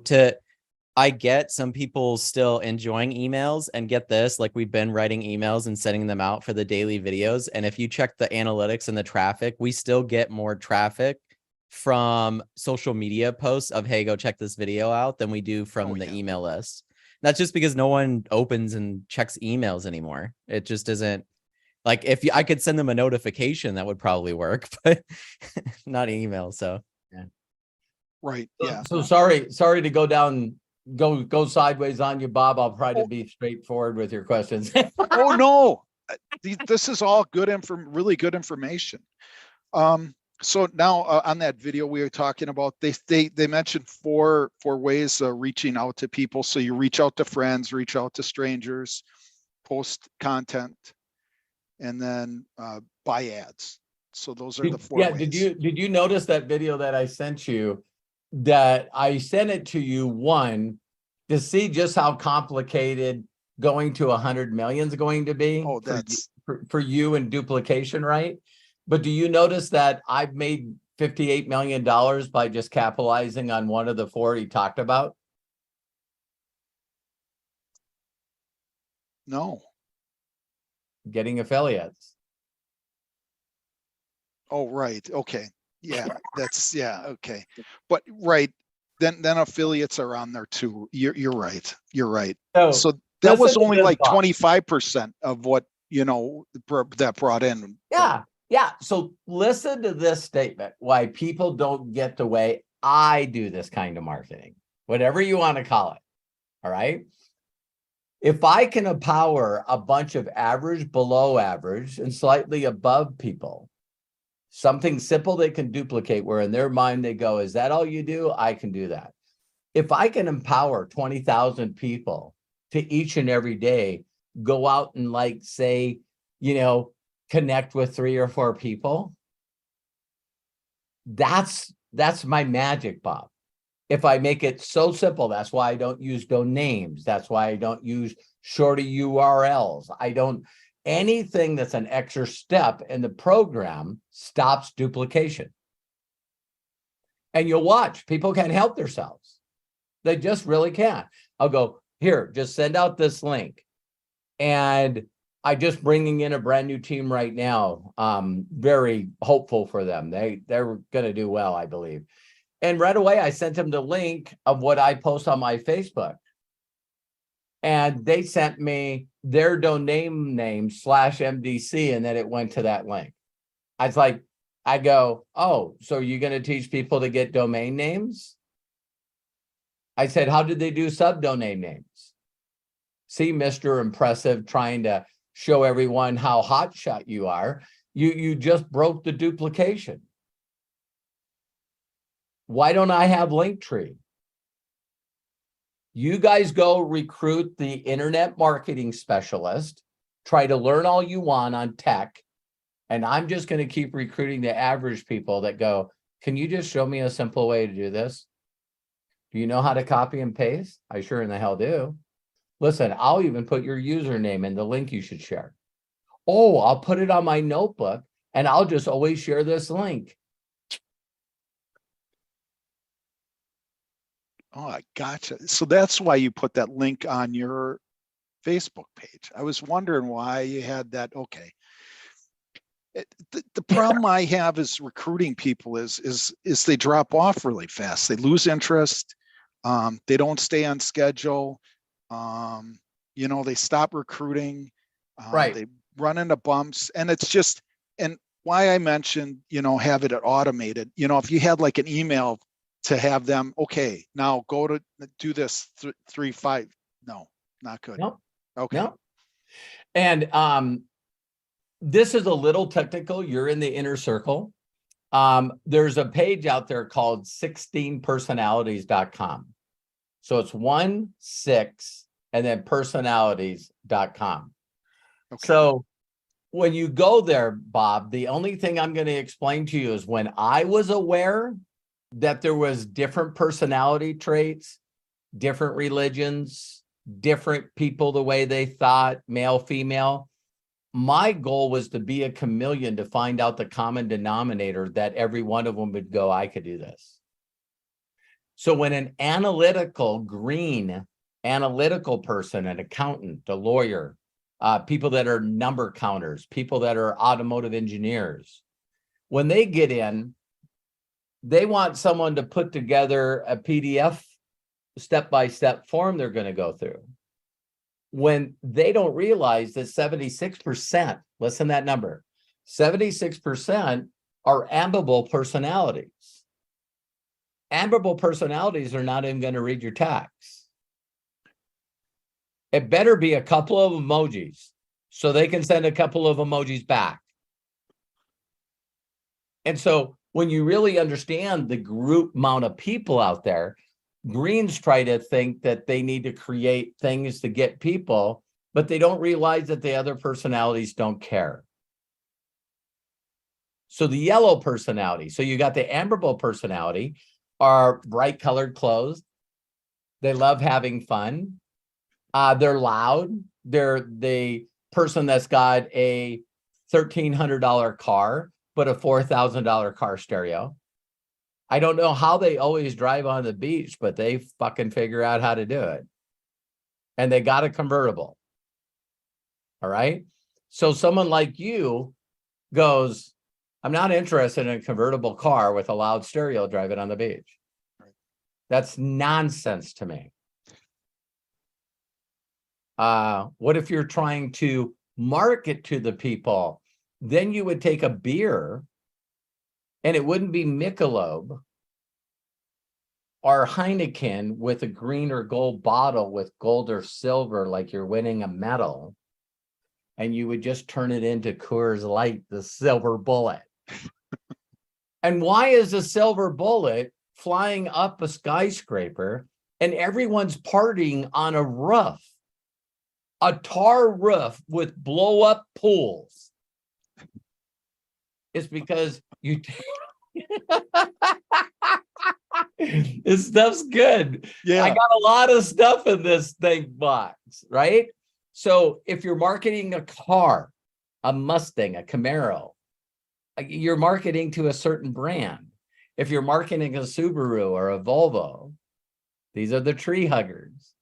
I get some people still enjoying emails, and get this, like we've been writing emails and sending them out for the daily videos. And if you check the analytics and the traffic, we still get more traffic from social media posts of, hey, go check this video out than we do from the email list. That's just because no one opens and checks emails anymore. It just isn't, Like if I could send them a notification, that would probably work, but not an email. So yeah. Right. Yeah. So sorry to go sideways on you, Bob. I'll try to be straightforward with your questions. Oh no, this is all good really good information. So now on that video we were talking about, they mentioned four ways of reaching out to people. So you reach out to friends, reach out to strangers, post content, and then buy ads. So those are the four ways. Did you notice that video that I sent you? That I sent it to you, one, to see just how complicated going to 100 million is going to be. Oh, that's for you and duplication, right? But do you notice that I've made $58 million by just capitalizing on one of the four he talked about? No. Getting affiliates. Oh, right. Okay. Yeah, that's okay. But right, then affiliates are on there too. You're right. You're right. So that was only like 25% of what, that brought in. Yeah. So listen to this statement, why people don't get the way I do this kind of marketing, whatever you want to call it. All right. If I can empower a bunch of average, below average, and slightly above people, something simple they can duplicate, where in their mind they go, is that all you do? I can do that. If I can empower 20,000 people to each and every day go out and connect with 3 or 4 people, that's my magic, Bob. If I make it so simple, that's why I don't use domains. That's why I don't use shorty URLs. Anything that's an extra step in the program stops duplication. And you'll watch, people can't help themselves. They just really can't. I'll go, here, just send out this link. And I just bringing in a brand new team right now. Very hopeful for them. They're going to do well, I believe. And right away, I sent them the link of what I post on my Facebook. And they sent me their domain name /MDC, and then it went to that link. I go, oh, so you're going to teach people to get domain names? I said, how did they do subdomain names? See, Mr. Impressive, trying to show everyone how hotshot you are. You just broke the duplication. Why don't I have Linktree? You guys go recruit the internet marketing specialist, try to learn all you want on tech, and I'm just going to keep recruiting the average people that go, can you just show me a simple way to do this? Do you know how to copy and paste? I sure in the hell do. Listen, I'll even put your username in the link you should share. Oh, I'll put it on my notebook and I'll just always share this link. Oh, I gotcha. So that's why you put that link on your Facebook page. I was wondering why you had that. Okay. The problem I have is recruiting people is they drop off really fast. They lose interest. They don't stay on schedule. They stop recruiting. Right. They run into bumps, and it's just, and why I mentioned, have it automated. If you had like an email to have them, okay, now go to do this 3-5. No, not good. Nope. Okay. Nope. And this is a little technical. You're in the inner circle. There's a page out there called 16personalities.com. So it's 16 and then personalities.com. Okay. So when you go there, Bob, the only thing I'm going to explain to you is when I was aware that there was different personality traits, different religions, different people, the way they thought, male, female. My goal was to be a chameleon to find out the common denominator that every one of them would go, I could do this. So when an green analytical person, an accountant, a lawyer, people that are number counters, people that are automotive engineers, when they get in, they want someone to put together a PDF step-by-step form they're going to go through. when they don't realize that 76%, listen to that number, 76% are ambable personalities. Ambable personalities are not even going to read your text. It better be a couple of emojis so they can send a couple of emojis back. And so when you really understand the group amount of people out there, greens try to think that they need to create things to get people, but they don't realize that the other personalities don't care. So the yellow personality, so you got the ambable personality, are bright colored clothes. They love having fun. They're loud. They're the person that's got a $1,300 car, but a $4,000 car stereo. I don't know how they always drive on the beach, but they fucking figure out how to do it. And they got a convertible. All right. So someone like you goes, I'm not interested in a convertible car with a loud stereo driving on the beach. That's nonsense to me. What if you're trying to market to the people? Then you would take a beer and it wouldn't be Michelob or Heineken with a green or gold bottle with gold or silver, like you're winning a medal. And you would just turn it into Coors Light, the silver bullet. And why is the silver bullet flying up a skyscraper and everyone's partying on a roof, a tar roof with blow up pools? It's because you this stuff's good. Yeah, I got a lot of stuff in this thing box, right? So if you're marketing a car, a Mustang, a Camaro, you're marketing to a certain brand. If you're marketing a Subaru or a Volvo, these are the tree huggers.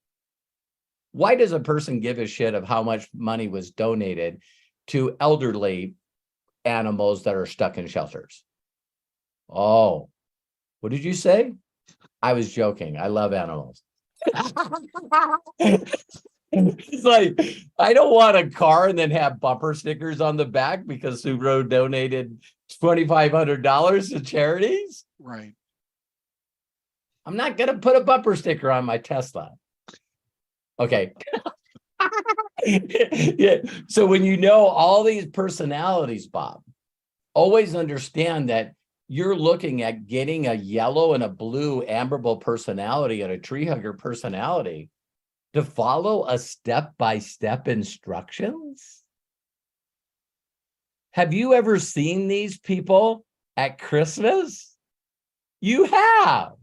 Why does a person give a shit of how much money was donated to elderly animals that are stuck in shelters? Oh, what did you say? I was joking. I love animals. It's like, I don't want a car and then have bumper stickers on the back because Subaru donated $2,500 to charities. Right. I'm not going to put a bumper sticker on my Tesla. Okay. Yeah. So when you know all these personalities, Bob, always understand that you're looking at getting a yellow and a blue ambable personality and a tree hugger personality to follow a step-by-step instructions. Have you ever seen these people at Christmas? You have.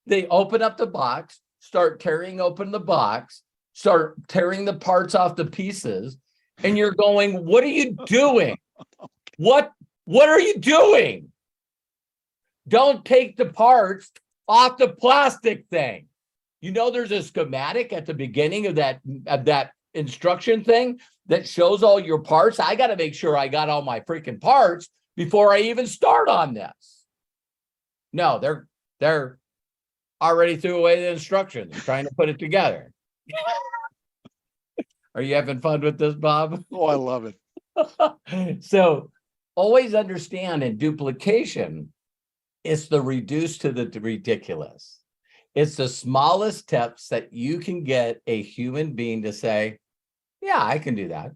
They open up the box, start tearing open the box, start tearing the parts off the pieces, and you're going, what are you doing? What are you doing? Don't take the parts off the plastic thing. You know, there's a schematic at the beginning of that instruction thing that shows all your parts. I got to make sure I got all my freaking parts before I even start on this. No, they're already threw away the instructions, trying to put it together. Are you having fun with this, Bob? Oh, I love it. So always understand in duplication, it's the reduced to the ridiculous. It's the smallest steps that you can get a human being to say, yeah, I can do that.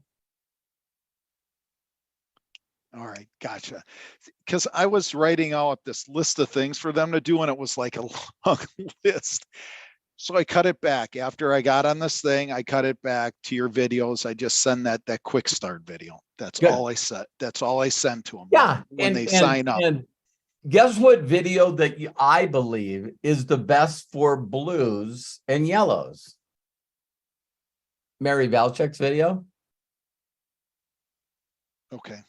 All right, gotcha. Because I was writing out this list of things for them to do, and it was like a long list. So I cut it back. After I got on this thing, I cut it back to your videos. I just send that quick start video. That's Good. All I said. That's all I send to them. Yeah, when they sign up. And guess what video that I believe is the best for blues and yellows? Mary Valchek's video. Okay.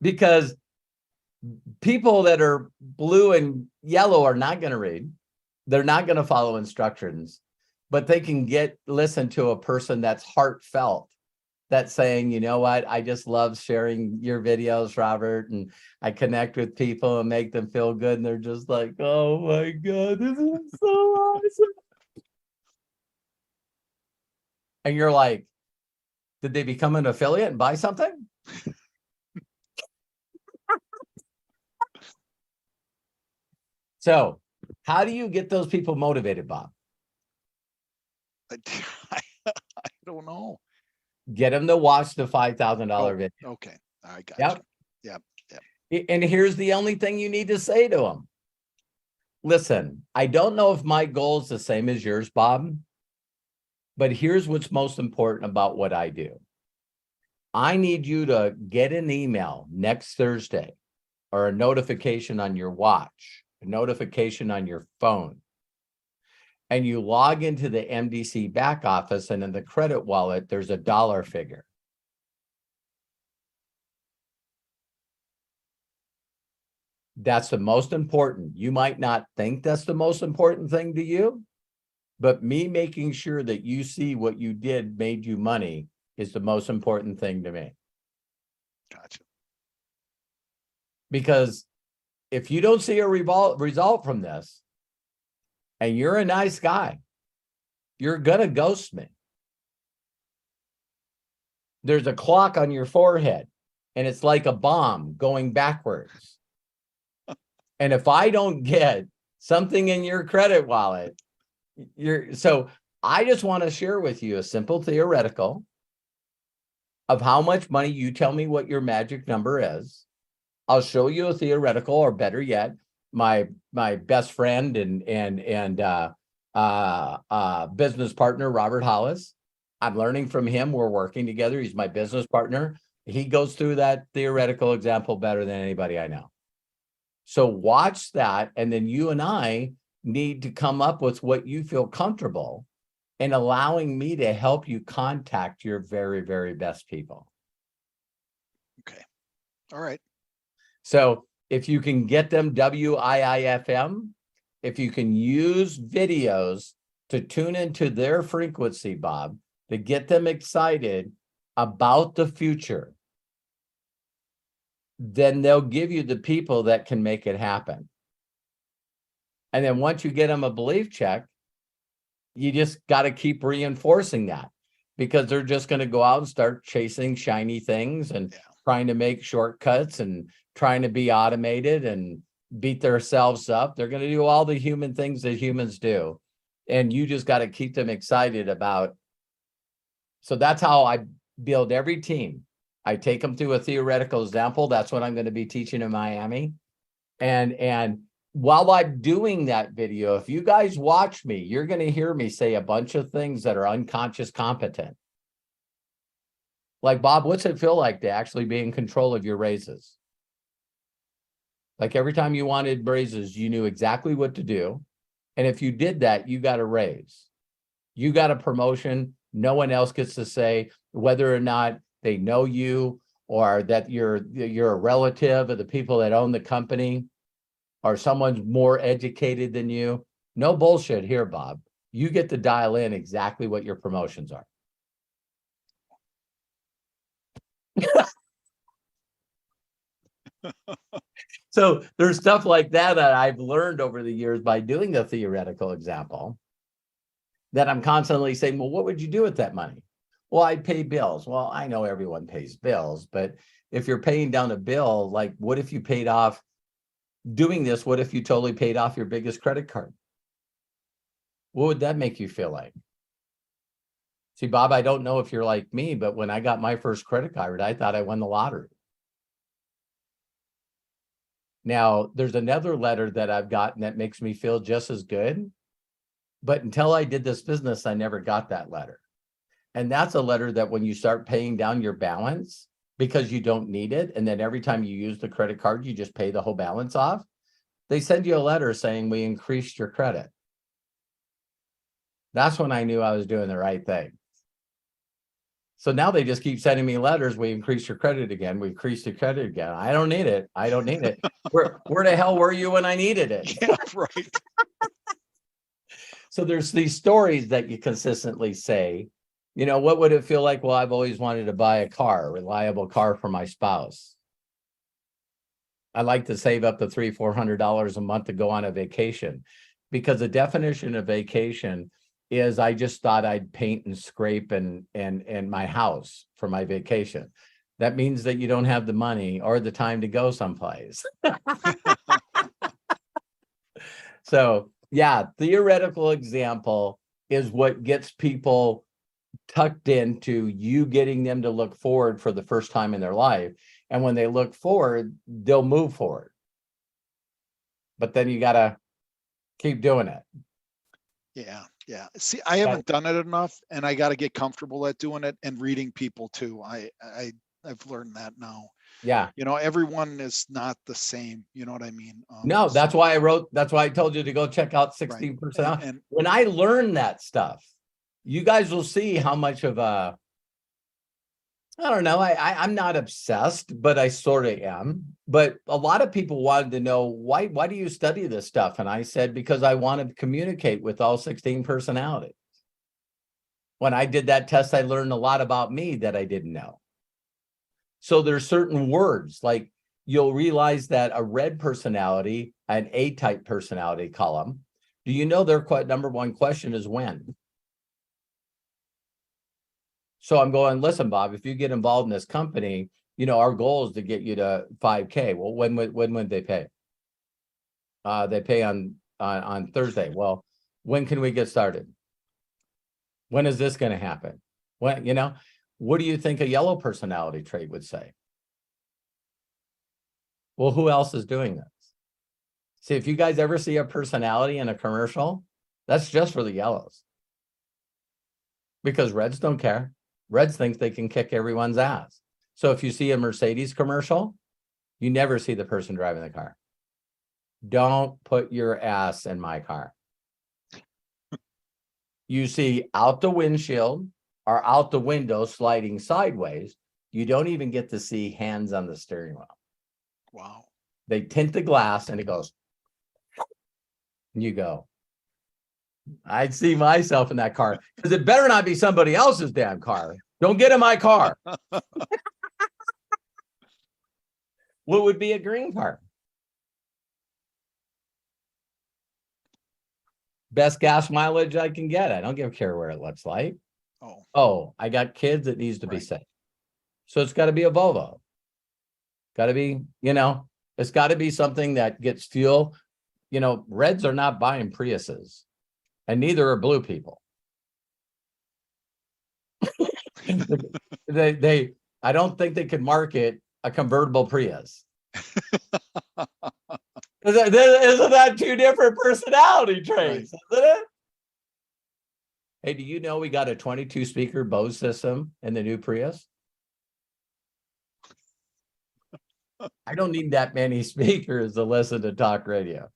Because people that are blue and yellow are not going to read. They're not going to follow instructions, but they can listen to a person that's heartfelt, that's saying, you know what, I just love sharing your videos, Robert, and I connect with people and make them feel good. And they're just like, oh my God, this is so awesome. And you're like, did they become an affiliate and buy something? So how do you get those people motivated, Bob? I don't know. Get them to watch the $5,000 video. Okay. I got Yep. you. Yep. And here's the only thing you need to say to them. Listen, I don't know if my goal is the same as yours, Bob, but here's what's most important about what I do. I need you to get an email next Thursday or a notification on your watch, a notification on your phone, and you log into the MDC back office, and in the credit wallet, there's a dollar figure. That's the most important. You might not think that's the most important thing to you, but me making sure that you see what you did made you money is the most important thing to me. Gotcha. Because if you don't see a result from this, and you're a nice guy, you're gonna ghost me. There's a clock on your forehead, and it's like a bomb going backwards. And if I don't get something in your credit wallet, so I just want to share with you a simple theoretical of how much money. You tell me what your magic number is. I'll show you a theoretical, or better yet, my best friend and business partner, Robert Hollis. I'm learning from him. We're working together. He's my business partner. He goes through that theoretical example better than anybody I know. So watch that, and then you and I need to come up with what you feel comfortable in allowing me to help you contact your very, very best people. Okay. All right. So if you can get them WIIFM, if you can use videos to tune into their frequency, Bob, to get them excited about the future, then they'll give you the people that can make it happen. And then once you get them a belief check, you just got to keep reinforcing that, because they're just going to go out and start chasing shiny things and trying to make shortcuts and trying to be automated and beat themselves up. They're going to do all the human things that humans do. And you just got to keep them excited about. So that's how I build every team. I take them through a theoretical example. That's what I'm going to be teaching in Miami. And while I'm doing that video, if you guys watch me, you're going to hear me say a bunch of things that are unconscious competent. Like, Bob, what's it feel like to actually be in control of your raises? Like every time you wanted raises, you knew exactly what to do. And if you did that, you got a raise. You got a promotion. No one else gets to say whether or not they know you, or that you're a relative of the people that own the company, or someone's more educated than you. No bullshit here, Bob. You get to dial in exactly what your promotions are. So there's stuff like that I've learned over the years by doing the theoretical example, that I'm constantly saying, well, what would you do with that money? Well, I'd pay bills. Well, I know everyone pays bills, but if you're paying down a bill, like, what if you paid off doing this? What if you totally paid off your biggest credit card? What would that make you feel like? See, Bob, I don't know if you're like me, but when I got my first credit card, I thought I won the lottery. Now, there's another letter that I've gotten that makes me feel just as good. But until I did this business, I never got that letter. And that's a letter that when you start paying down your balance because you don't need it, and then every time you use the credit card, you just pay the whole balance off, they send you a letter saying, we increased your credit. That's when I knew I was doing the right thing. So now they just keep sending me letters. We increased your credit again. We increased your credit again. I don't need it. I don't need it. Where the hell were you when I needed it? Yeah, right. So there's these stories that you consistently say, you know, what would it feel like? Well, I've always wanted to buy a reliable car for my spouse. I like to save up to $300-400 a month to go on a vacation, because the definition of vacation is I just thought I'd paint and scrape and my house for my vacation. That means that you don't have the money or the time to go someplace. So yeah, theoretical example is what gets people tucked into you getting them to look forward for the first time in their life. And when they look forward, they'll move forward. But then you got to keep doing it. Yeah. Yeah. See, I haven't done it enough, and I got to get comfortable at doing it and reading people too. I've learned that now. Yeah. You know, everyone is not the same. You know what I mean? No, that's why I told you to go check out 16%. Right. And when I learned that stuff, you guys will see how much of a, I don't know, I'm not obsessed, but I sort of am. But a lot of people wanted to know, why do you study this stuff? And I said, because I want to communicate with all 16 personalities. When I did that test, I learned a lot about me that I didn't know. So there's certain words, like you'll realize that a red personality, an A-type personality column, do you know their number one question is when? So I'm going, listen, Bob, if you get involved in this company, you know, our goal is to get you to 5K. Well, when would they pay? They pay on Thursday. Well, when can we get started? When is this going to happen? When, you know, what do you think a yellow personality trait would say? Well, who else is doing this? See, if you guys ever see a personality in a commercial, that's just for the yellows. Because reds don't care. Reds think they can kick everyone's ass. So if you see a Mercedes commercial, you never see the person driving the car. Don't put your ass in my car. You see out the windshield or out the window sliding sideways. You don't even get to see hands on the steering wheel. Wow. They tint the glass and it goes, and you go, I'd see myself in that car, because it better not be somebody else's damn car. Don't get in my car. What would be a green car? Best gas mileage I can get. I don't give a care where it looks like. Oh, I got kids that needs to be safe. So it's got to be a Volvo. Got to be, you know, it's got to be something that gets fuel. You know, reds are not buying Priuses, and neither are blue people. I don't think they could market a convertible Prius. Isn't that two different personality traits, isn't it? Hey, do you know we got a 22 speaker Bose system in the new Prius? I don't need that many speakers to listen to talk radio.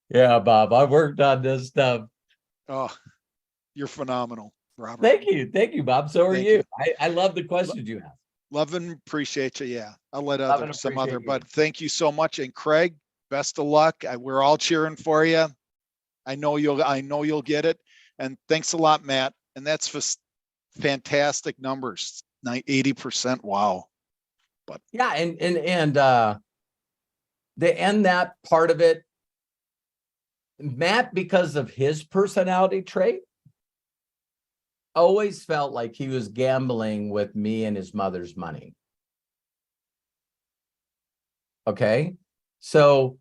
Yeah, Bob, I've worked on this stuff. Oh, you're phenomenal, Robert. Thank you, Bob. So are you. I love the questions you have. Love and appreciate you. Yeah, I'll let some other, but thank you so much. And Craig, best of luck. We're all cheering for you. I know you'll get it. And thanks a lot, Matt. And that's fantastic numbers. 80%. Wow. But yeah, and the end that part of it, Matt, because of his personality trait, always felt like he was gambling with me and his mother's money. Okay, so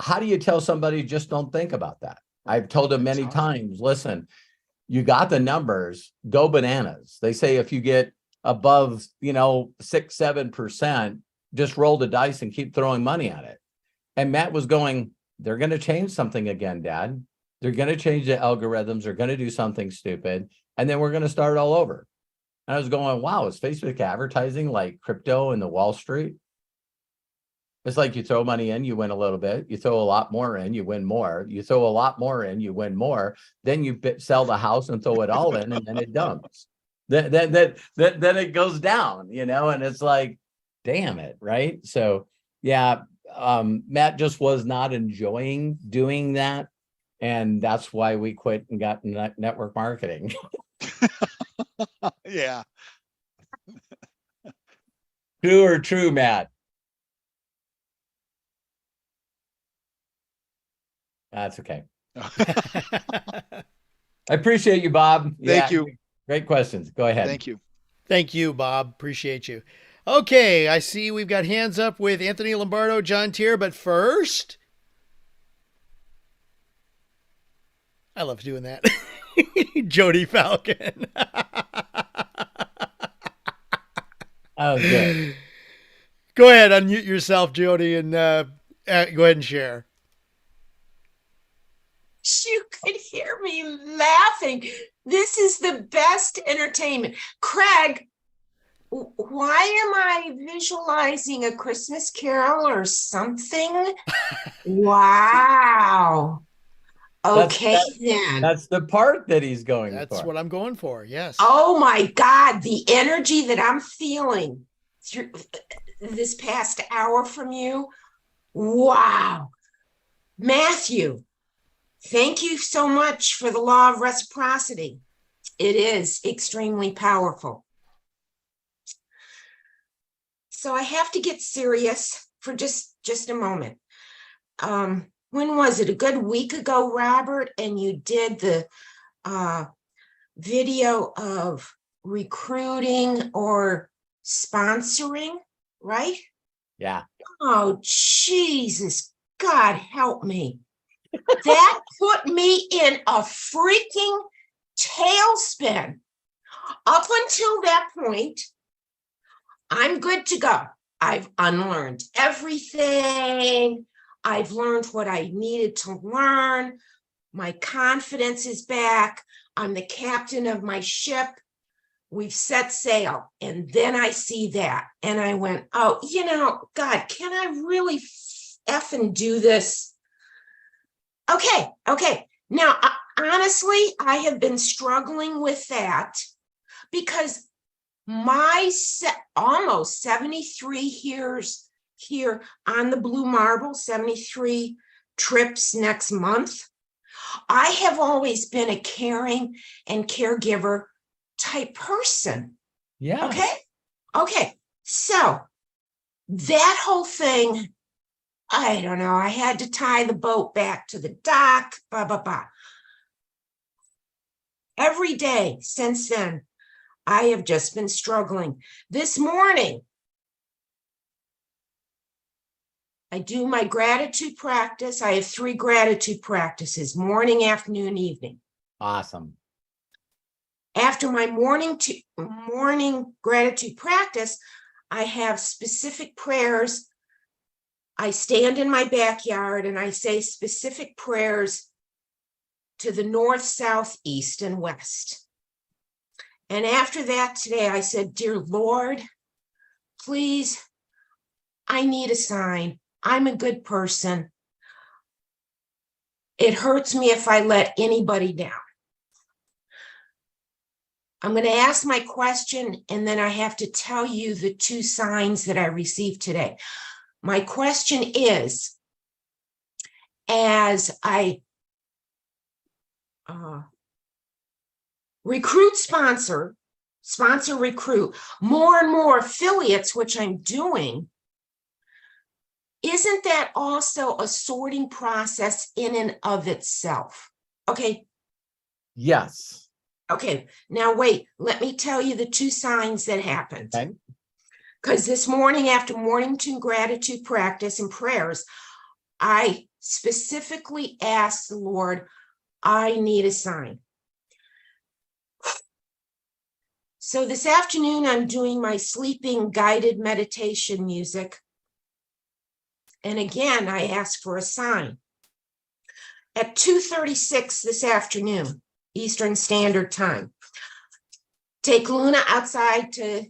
how do you tell somebody just don't think about that? I've told him many times, listen, you got the numbers, go bananas. They say if you get above, 6-7%, just roll the dice and keep throwing money at it. And Matt was going, they're going to change something again, Dad. They're going to change the algorithms. They're going to do something stupid. And then we're going to start all over. And I was going, wow, is Facebook advertising like crypto and the Wall Street? It's like you throw money in, you win a little bit. You throw a lot more in, you win more. You throw a lot more in, you win more. Then you sell the house and throw it all in, and then it dumps. Then it goes down, and it's like, damn it, right? So yeah, Matt just was not enjoying doing that. And that's why we quit and got network marketing. Yeah. True, Matt? That's okay. I appreciate you, Bob. Thank you. Great questions. Go ahead. Thank you. Thank you, Bob. Appreciate you. Okay, I see we've got hands up with Anthony Lombardo, John Tier, but first, I love doing that. Jodie Falcon. Oh, good. Go ahead, unmute yourself, Jodie, and go ahead and share. You could hear me laughing. This is the best entertainment. Craig, why am I visualizing a Christmas Carol or something? Wow. Okay, then. That's the part that he's going for. That's what I'm going for, yes. Oh my God, the energy that I'm feeling through this past hour from you. Wow. Matthew, thank you so much for the law of reciprocity. It is extremely powerful. So I have to get serious for just a moment. When was it? A good week ago, Robert, and you did the video of recruiting or sponsoring, right? Yeah. Oh, Jesus, God help me. That put me in a freaking tailspin. Up until that point, I'm good to go. I've unlearned everything. I've learned what I needed to learn. My confidence is back. I'm the captain of my ship. We've set sail. And then I see that. And I went, oh, God, can I really effing do this? Okay. Now, honestly, I have been struggling with that because my almost 73 years here on the Blue Marble, 73 trips next month. I have always been a caring and caregiver type person. Yeah. Okay. So that whole thing, I don't know. I had to tie the boat back to the dock, blah, blah, blah. Every day since then, I have just been struggling. This morning, I do my gratitude practice. I have 3 gratitude practices, morning, afternoon, evening. Awesome. After my morning gratitude practice, I have specific prayers. I stand in my backyard and I say specific prayers to the north, south, east, and west. And after that today, I said, dear Lord, please, I need a sign. I'm a good person. It hurts me if I let anybody down. I'm going to ask my question, and then I have to tell you the 2 signs that I received today. My question is, as I sponsor, recruit more and more affiliates, which I'm doing, isn't that also a sorting process in and of itself? Okay. Yes. Okay. Now, wait, let me tell you the 2 signs that happened. Okay. Because this morning, after morning gratitude practice and prayers, I specifically asked the Lord, I need a sign. So this afternoon, I'm doing my sleeping guided meditation music. And again, I asked for a sign. At 2:36 this afternoon, Eastern Standard Time, take Luna outside to,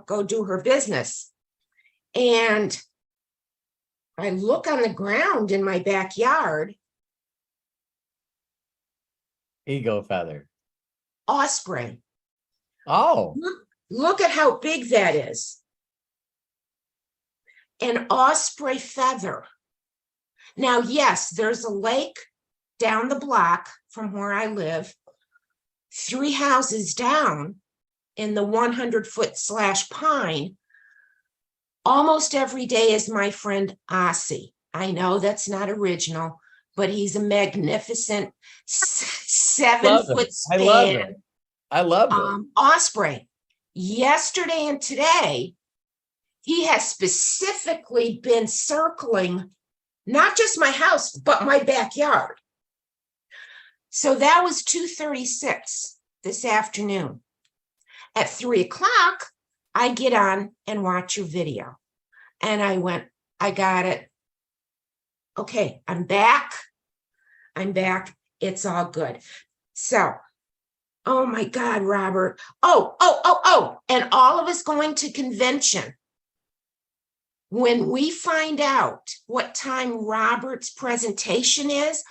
go do her business. And I look on the ground in my backyard. Eagle feather. Osprey. Oh. Look at how big that is. An osprey feather. Now, yes, there's a lake down the block from where I live, 3 houses down in the 100-foot/pine. Almost every day is my friend Ossie. I know that's not original, but he's a magnificent Love 7 foot it. I love span it. I love it. osprey. Yesterday and today, he has specifically been circling not just my house, but my backyard. So that was 2:36 this afternoon. At 3:00, I get on and watch your video. And I went, I got it. Okay, I'm back. It's all good. So, oh my God, Robert. And all of us going to convention. When we find out what time Robert's presentation is,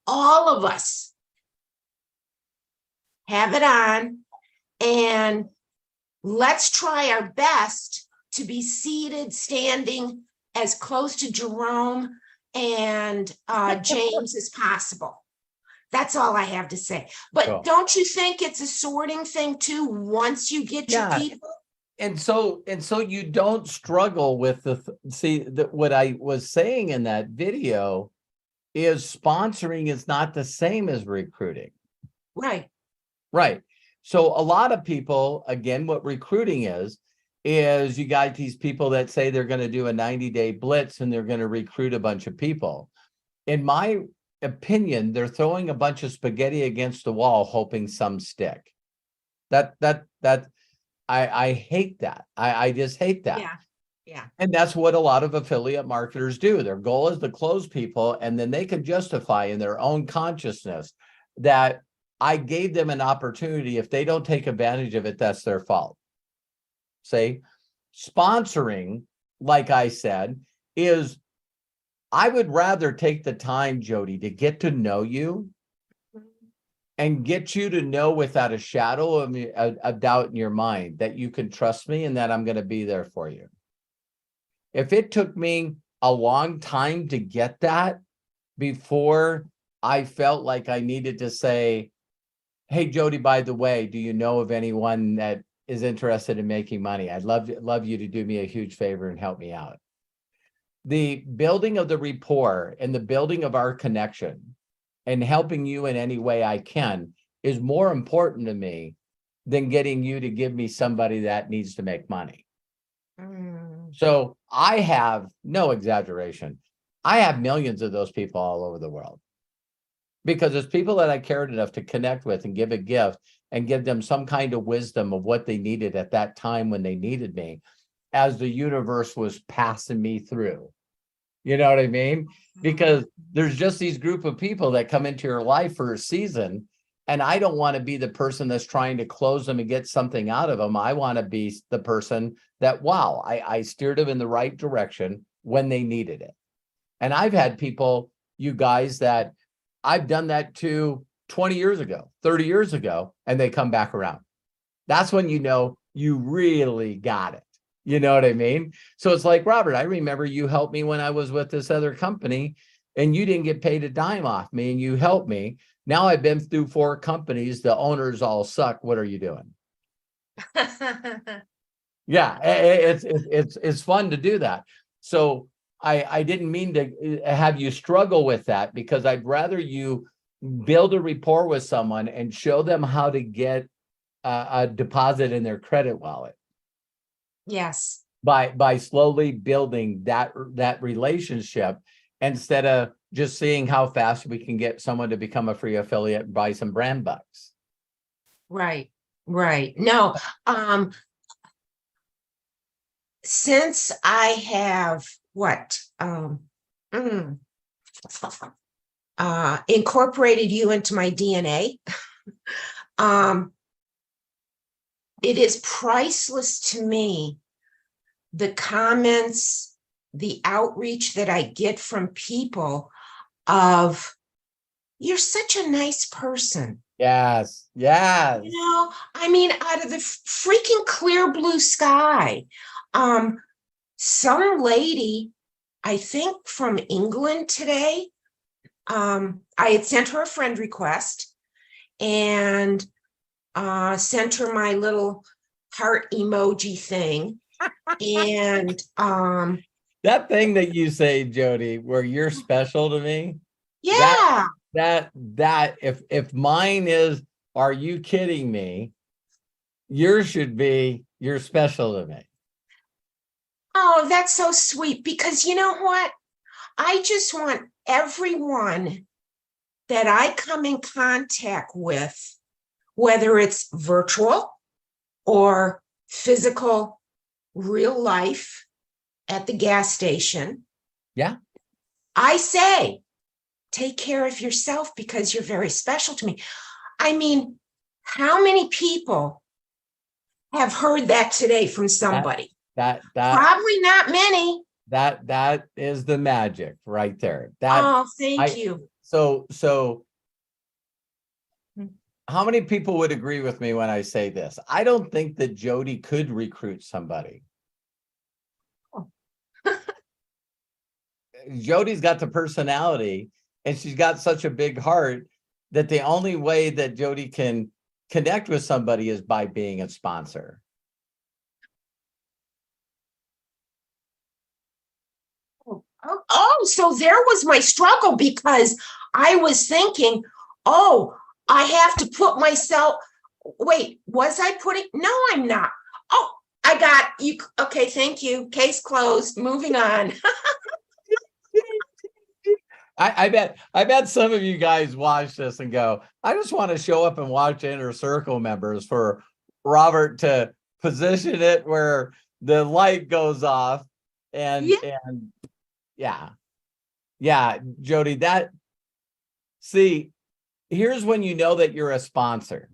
all of us have it on, and let's try our best to be seated, standing as close to Jerome and James as possible. That's all I have to say. But Cool. Don't you think it's a sorting thing too, once you get your people? And so you don't struggle with what I was saying in that video is sponsoring is not the same as recruiting. Right. Right. So a lot of people, again, what recruiting is you got these people that say they're going to do a 90-day blitz and they're going to recruit a bunch of people. In my opinion, they're throwing a bunch of spaghetti against the wall, hoping some stick. I hate that. I just hate that. Yeah. And that's what a lot of affiliate marketers do. Their goal is to close people, and then they can justify in their own consciousness that I gave them an opportunity. If they don't take advantage of it, that's their fault. Say, sponsoring, like I said, is I would rather take the time, Jodie, to get to know you and get you to know without a shadow of a doubt in your mind that you can trust me and that I'm going to be there for you. If it took me a long time to get that before I felt like I needed to say, hey, Jodie, by the way, do you know of anyone that is interested in making money? I'd love you to do me a huge favor and help me out. The building of the rapport and the building of our connection and helping you in any way I can is more important to me than getting you to give me somebody that needs to make money. So I have, no exaggeration, I have millions of those people all over the world, because it's people that I cared enough to connect with and give a gift and give them some kind of wisdom of what they needed at that time when they needed me, as the universe was passing me through. You know what I mean? Because there's just these group of people that come into your life for a season, and I don't want to be the person that's trying to close them and get something out of them. I want to be the person that, wow, I steered them in the right direction when they needed it. And I've had people, you guys, that I've done that to 20 years ago, 30 years ago, and they come back around. That's when you know you really got it. You know what I mean? So it's like, Robert, I remember you helped me when I was with this other company and you didn't get paid a dime off me and you helped me. Now I've been through 4 companies. The owners all suck. What are you doing? Yeah, it's fun to do that. So I didn't mean to have you struggle with that, because I'd rather you build a rapport with someone and show them how to get a deposit in their credit wallet. Yes. By slowly building that relationship, instead of just seeing how fast we can get someone to become a free affiliate and buy some brand bucks. Right. No, since I have incorporated you into my DNA, it is priceless to me, the comments, the outreach that I get from people of, you're such a nice person. Yes. You know, I mean, out of the freaking clear blue sky. Some lady, I think from England today, I had sent her a friend request and sent her my little heart emoji thing. And that thing that you say, Jodie, where you're special to me, Yeah. That if mine is, are you kidding me? Yours should be, you're special to me. Oh, that's so sweet, because you know what? I just want everyone that I come in contact with, whether it's virtual or physical, real life at the gas station. Yeah. I say, take care of yourself because you're very special to me. I mean, how many people have heard that today from somebody? That Probably not many. that is the magic right there. Thank you. So how many people would agree with me when I say this? I don't think that Jodie could recruit somebody. Jodie's got the personality and she's got such a big heart that the only way that Jodie can connect with somebody is by being a sponsor. Oh, so there was my struggle, because I was thinking, oh, I have to put myself, wait, was I putting, no, I'm not. Oh, I got you. Okay, thank you. Case closed, moving on. I bet some of you guys watch this and go, I just want to show up and watch Inner Circle members for Robert to position it where the light goes off and yeah, Jodie, see, here's when you know that you're a sponsor.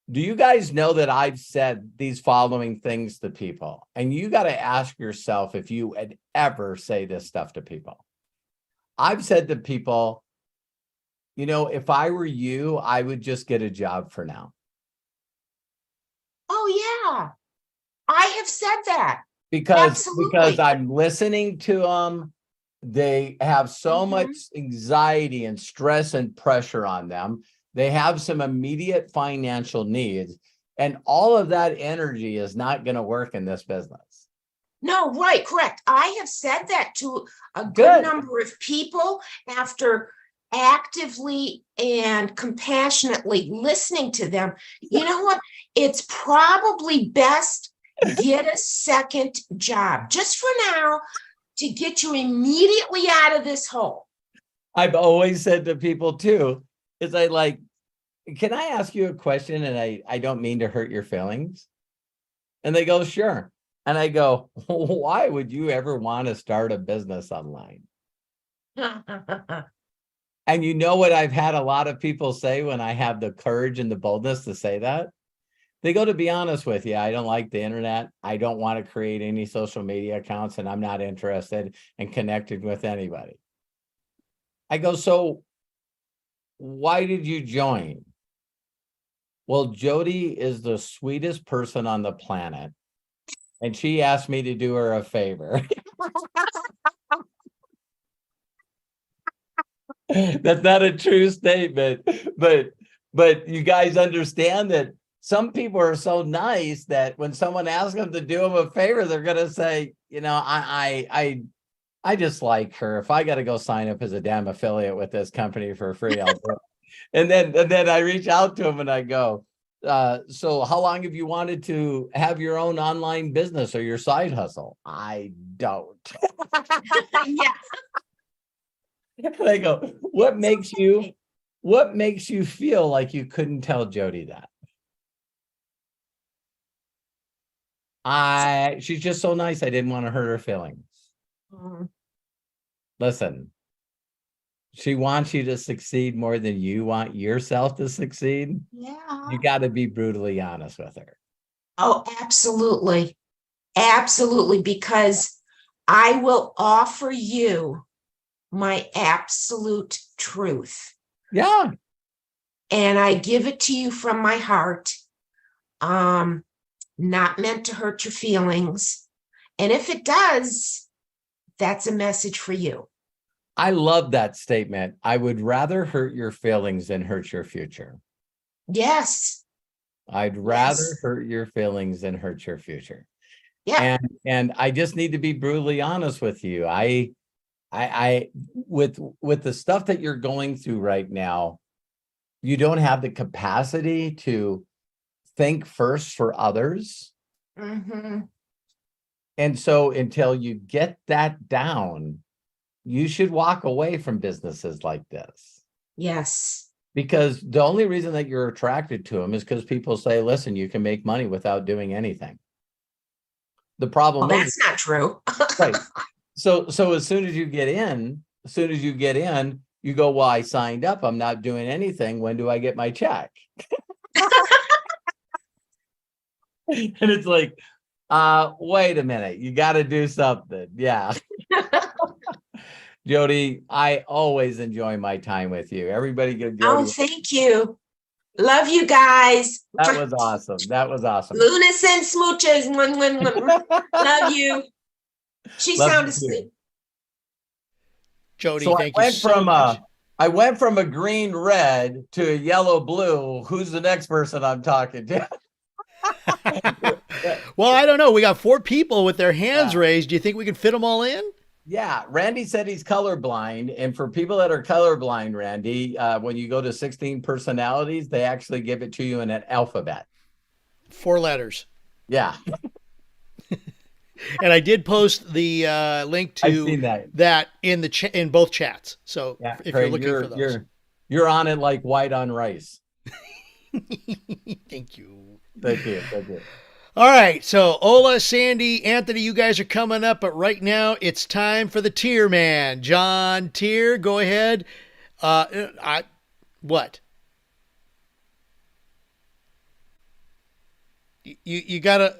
Do you guys know that I've said these following things to people? And you got to ask yourself if you would ever say this stuff to people. I've said to people, you know, if I were you, I would just get a job for now. Oh, yeah. I have said that. Because I'm listening to them. They have so Mhm. much anxiety and stress and pressure on them. They have some immediate financial needs, and all of that energy is not going to work in this business. No, right, correct. I have said that to a good Good. number of people after actively and compassionately listening to them. You know what? It's probably best get a second job just for now to get you immediately out of this hole. I've always said to people too, is I like, can I ask you a question? And I don't mean to hurt your feelings. And they go, sure. And I go, why would you ever want to start a business online? And you know what I've had a lot of people say when I have the courage and the boldness to say that? They go, to be honest with you, I don't like the internet. I don't want to create any social media accounts, and I'm not interested in connecting with anybody. I go, so why did you join? Well, Jodie is the sweetest person on the planet, and she asked me to do her a favor. That's not a true statement, but you guys understand that some people are so nice that when someone asks them to do them a favor, they're going to say, you know, I just like her. If I got to go sign up as a damn affiliate with this company for free, I'll do it. And then I reach out to them and I go, so how long have you wanted to have your own online business or your side hustle? I don't. Yeah. And I go, what makes you feel like you couldn't tell Jodie that? She's just so nice. I didn't want to hurt her feelings. Listen, she wants you to succeed more than you want yourself to succeed. Yeah. You got to be brutally honest with her. Oh, absolutely. Absolutely. Because I will offer you my absolute truth. Yeah. And I give it to you from my heart. Not meant to hurt your feelings. And if it does, that's a message for you. I love that statement. I would rather hurt your feelings than hurt your future. Yes. I'd rather hurt your feelings than hurt your future. Yeah. And I just need to be brutally honest with you. I I with the stuff that you're going through right now, you don't have the capacity to think first for others. Mm-hmm. And so until you get that down, you should walk away from businesses like this. Yes. Because the only reason that you're attracted to them is because people say, listen, you can make money without doing anything. The problem Well, is that's not true. right. So as soon as you get in, you go, well, I signed up. I'm not doing anything. When do I get my check? And it's like, wait a minute, you got to do something. Yeah. Jodie, I always enjoy my time with you. Everybody give Oh, Jodie. thank you. Love you guys. That was awesome. That was awesome. Lunas and smooches. Love you. She Love sound you asleep. Jodie, So thank you so much. I went from a green red to a yellow blue. Who's the next person I'm talking to? Well, I don't know. We got 4 people with their hands raised. Do you think we can fit them all in? Yeah, Randy said he's colorblind. And for people that are colorblind, Randy, when you go to 16 personalities, they actually give it to you in an alphabet. 4 letters. Yeah. And I did post the link to that in the in both chats. So yeah, if Craig, you're looking for those, you're on it like white on rice. Thank you. Thank you. Thank you. All right. So Ola, Sandy, Anthony, you guys are coming up, but right now it's time for the Tier Man. John Tier, go ahead. What? You gotta.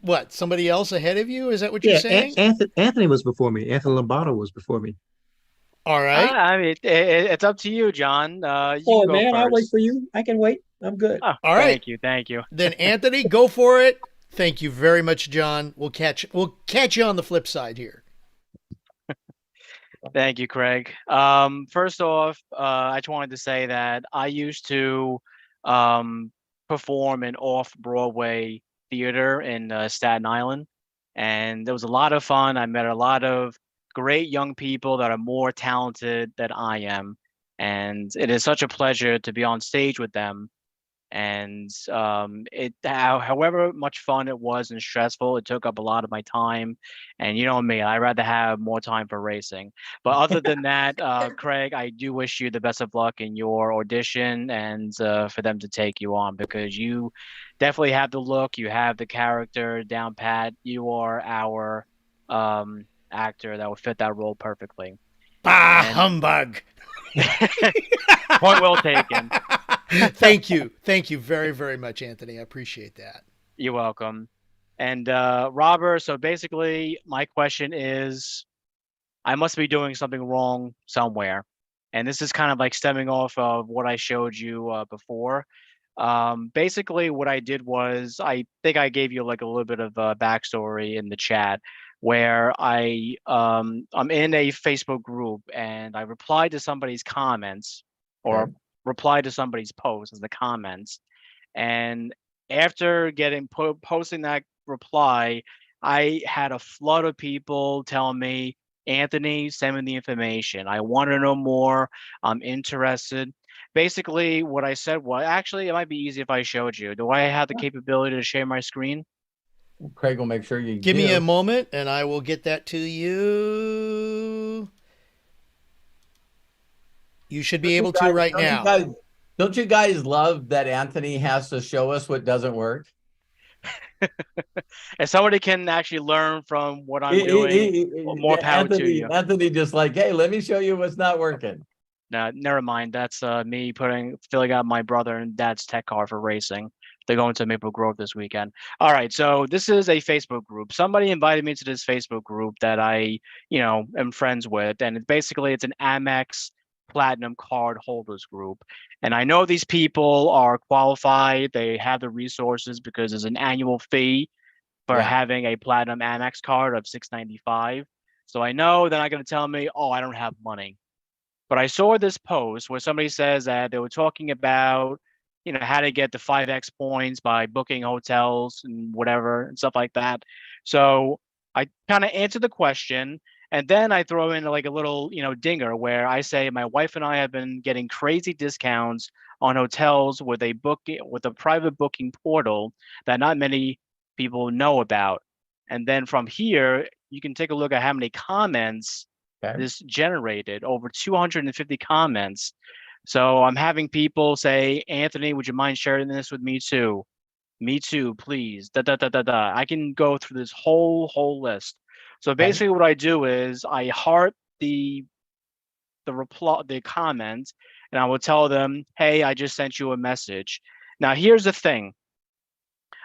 What? Somebody else ahead of you? Is that what you're saying? Anthony was before me. Anthony Lombardo was before me. All right. I mean, it's up to you, John. You Oh can go man, I'll wait first. for you. I can wait. I'm good. Oh, all right. Thank you. Then Anthony, go for it. Thank you very much, John. We'll catch you on the flip side here. Thank you, Craig. First off, I just wanted to say that I used to perform in off-Broadway theater in Staten Island, and it was a lot of fun. I met a lot of great young people that are more talented than I am, and it is such a pleasure to be on stage with them. And however much fun it was and stressful, it took up a lot of my time. And you know me, I'd rather have more time for racing. But other than that, Craig, I do wish you the best of luck in your audition and for them to take you on, because you definitely have the look, you have the character down pat. You are our actor that would fit that role perfectly. Humbug. Point well taken. Thank you very, very much, Anthony. I appreciate that. You're welcome. And Robert, so basically my question is, I must be doing something wrong somewhere, and this is kind of like stemming off of what I showed you before. Basically what I did was, I think I gave you like a little bit of a backstory in the chat, where I'm in a Facebook group and I replied to somebody's comments, or reply to somebody's post as the comments, and after posting that reply, I had a flood of people telling me, Anthony, send me the information, I want to know more, I'm interested. Basically what I said was, actually it might be easy if I showed you. Do I have the capability to share my screen? Craig will make sure you give me a moment and I will get that to you. You should be able to right now. Don't you guys love that Anthony has to show us what doesn't work? If somebody can actually learn from what I'm doing, more power to you. Anthony just like, hey, let me show you what's not working. No, never mind. That's me filling out my brother and dad's tech car for racing. They're going to Maple Grove this weekend. All right, so this is a Facebook group. Somebody invited me to this Facebook group that I, am friends with, and it's an Amex Platinum card holders group. And I know these people are qualified. They have the resources because there's an annual fee for having a Platinum Amex card of $695. So I know they're not going to tell me, oh, I don't have money. But I saw this post where somebody says that they were talking about, how to get the 5X points by booking hotels and whatever and stuff like that. So I kind of answered the question, And then I throw in like a little, dinger where I say my wife and I have been getting crazy discounts on hotels with a private booking portal that not many people know about. And then from here, you can take a look at how many comments this generated, over 250 comments. So I'm having people say, Anthony, would you mind sharing this with me too? Me too, please. Da da da da da. I can go through this whole list. So basically, what I do is I heart the comment, and I will tell them, hey, I just sent you a message. Now, here's the thing.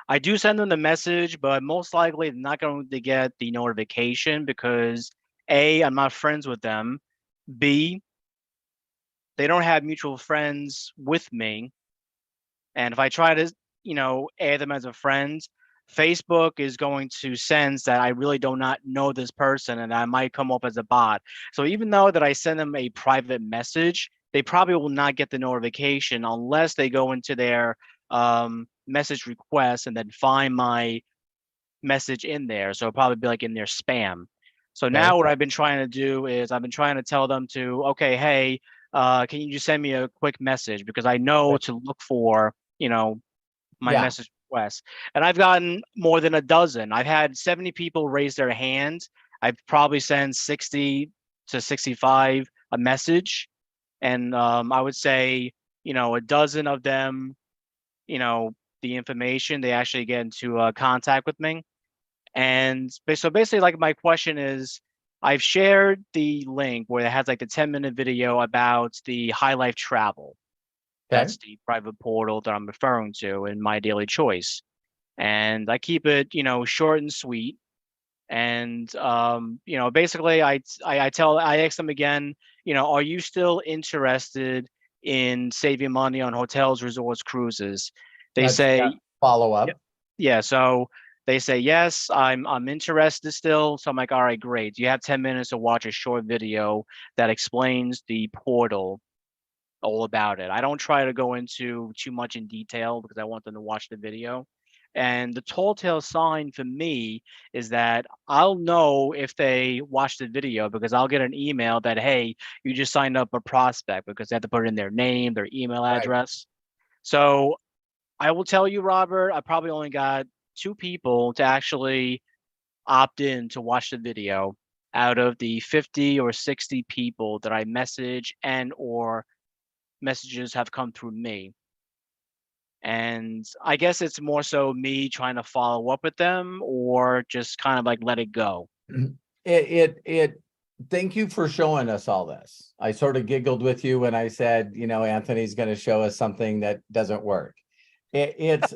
I do send them the message, but most likely they're not going to get the notification because A, I'm not friends with them. B, they don't have mutual friends with me. And if I try to, add them as a friend, Facebook is going to sense that I really do not know this person and I might come up as a bot. So even though that I send them a private message, they probably will not get the notification unless they go into their message request and then find my message in there. So it'll probably be like in their spam. So now what I've been trying to do is I've been trying to tell them to, okay, hey, can you just send me a quick message? Because I know to look for, my message request. And I've gotten more than a dozen. I've had 70 people raise their hands. I've probably sent 60 to 65 a message. And I would say, a dozen of them, the information, they actually get into contact with me. And so basically, like, my question is, I've shared the link where it has like the 10-minute video about the High Life Travel. That's the private portal that I'm referring to in My Daily Choice. And I keep it, short and sweet. And, basically I ask them again, are you still interested in saving money on hotels, resorts, cruises? They say follow up. Yeah. So they say, yes, I'm interested still. So I'm like, all right, great. You have 10 minutes to watch a short video that explains the portal, all about it. I don't try to go into too much in detail because I want them to watch the video. And the telltale sign for me is that I'll know if they watch the video because I'll get an email that, hey, you just signed up a prospect, because they have to put in their name, their email address. So I will tell you, Robert, I probably only got 2 people to actually opt in to watch the video out of the 50 or 60 people that I message and or messages have come through me. And I guess it's more so me trying to follow up with them or just kind of like let it go. Thank you for showing us all this. I sort of giggled with you when I said, Anthony's going to show us something that doesn't work. It's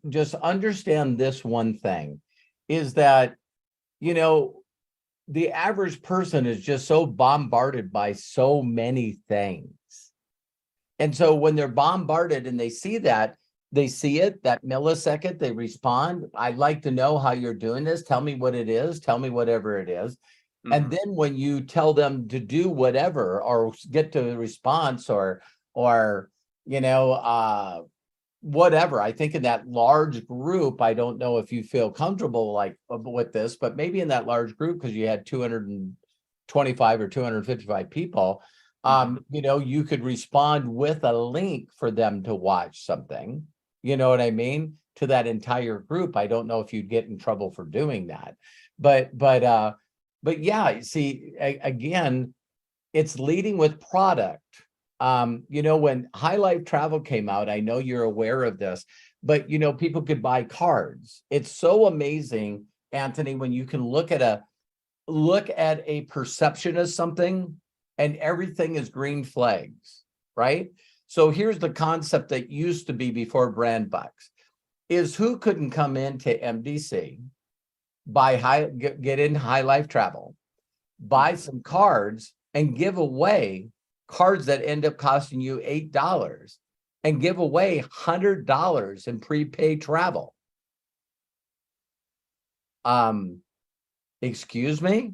just understand this one thing is that, the average person is just so bombarded by so many things. And so when they're bombarded and they see it, that millisecond, they respond. I'd like to know how you're doing this. Tell me what it is. Tell me whatever it is. Mm-hmm. And then when you tell them to do whatever or get to a response or whatever, I think in that large group, I don't know if you feel comfortable like with this, but maybe in that large group, because you had 225 or 255 people, you could respond with a link for them to watch something, you know what I mean, to that entire group. I don't know if you'd get in trouble for doing that, but yeah, see, again, it's leading with product. When High Life Travel came out, I know you're aware of this, but people could buy cards. It's so amazing, Anthony, when you can look at a perception of something and everything is green flags, right? So here's the concept that used to be before brand bucks is who couldn't come into MDC, get in High Life Travel, buy some cards and give away cards that end up costing you $8 and give away $100 in prepaid travel. Excuse me?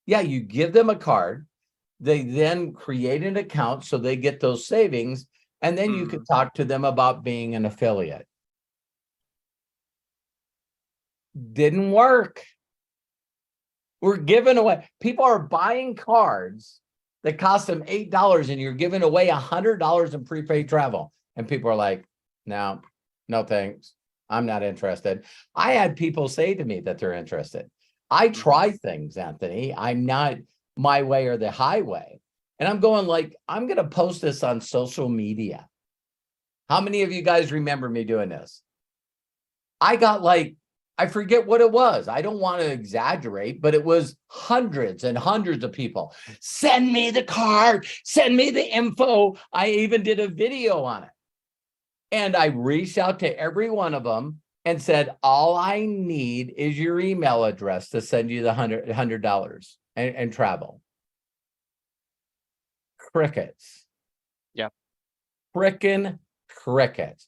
Yeah, you give them a card. They then create an account so they get those savings, and then you can talk to them about being an affiliate. Didn't work. We're giving away. People are buying cards that cost them $8 and you're giving away $100 in prepaid travel. And people are like, no thanks. I'm not interested. I had people say to me that they're interested. I try things, Anthony. I'm not my way or the highway. And I'm going like, I'm going to post this on social media. How many of you guys remember me doing this? I got like, I forget what it was. I don't want to exaggerate, but it was hundreds and hundreds of people. Send me the card, send me the info. I even did a video on it. And I reached out to every one of them and said, all I need is your email address to send you the $100 and travel. Crickets. Yeah. Frickin' crickets.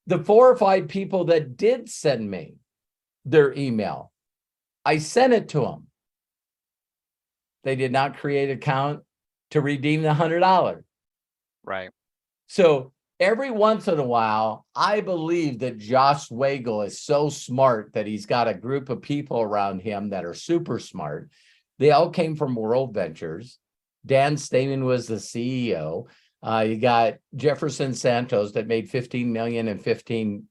The 4 or 5 people that did send me their email, I sent it to them. They did not create an account to redeem the $100. Right. So every once in a while, I believe that Josh Wagle is so smart that he's got a group of people around him that are super smart. They all came from World Ventures. Dan Stamen was the CEO. You got Jefferson Santos that made $15 million in 15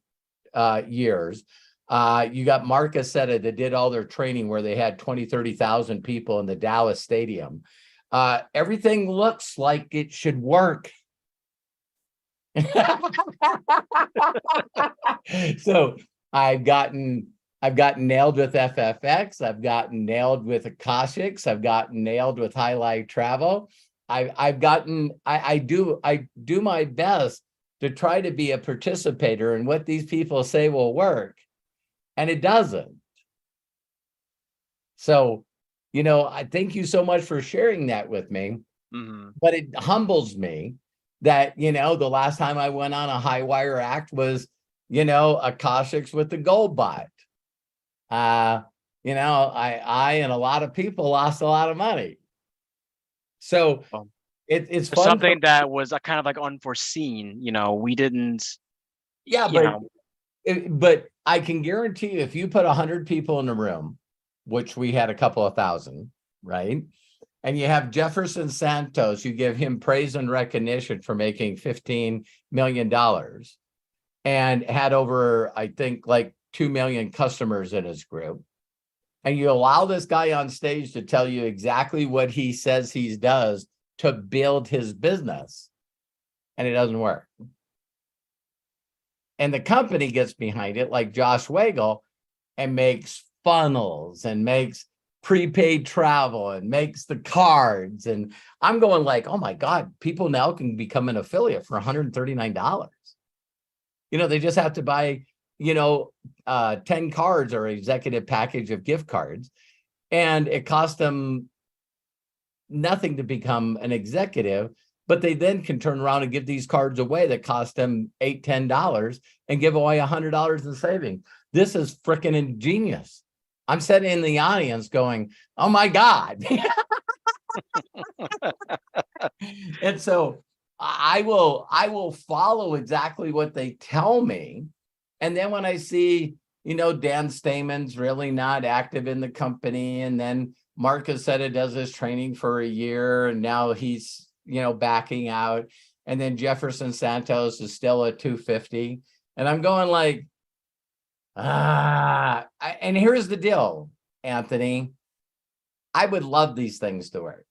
years. You got Mark Aceta that did all their training where they had 20, 30,000 people in the Dallas stadium. Everything looks like it should work. So I've gotten nailed with FFX. I've gotten nailed with Akashics. I've gotten nailed with Highlight Travel. I do my best to try to be a participator in what these people say will work, and it doesn't. So, I thank you so much for sharing that with me. Mm-hmm. But it humbles me that, the last time I went on a high wire act was, Akashics with the gold bot. I and a lot of people lost a lot of money. So it's fun something that was kind of like unforeseen. We didn't. Yeah, but I can guarantee you, if you put 100 people in a room, which we had a couple of thousand, right? And you have Jefferson Santos, you give him praise and recognition for making $15 million and had over, I think, like 2 million customers in his group. And you allow this guy on stage to tell you exactly what he says he does to build his business, and it doesn't work. And the company gets behind it, like Josh Wagle, and makes funnels and makes prepaid travel and makes the cards. And I'm going like, oh my God, people now can become an affiliate for $139. They just have to buy 10 cards or executive package of gift cards, and it costs them nothing to become an executive, but they then can turn around and give these cards away that cost them $8, $10 and give away $100 in savings. This is freaking ingenious. I'm sitting in the audience going, oh my God. And so I will follow exactly what they tell me. And then when I see, Dan Stamen's really not active in the company, and then Marcus said it does this training for a year, and now he's, backing out. And then Jefferson Santos is still at 250. And I'm going like, and here's the deal, Anthony. I would love these things to work.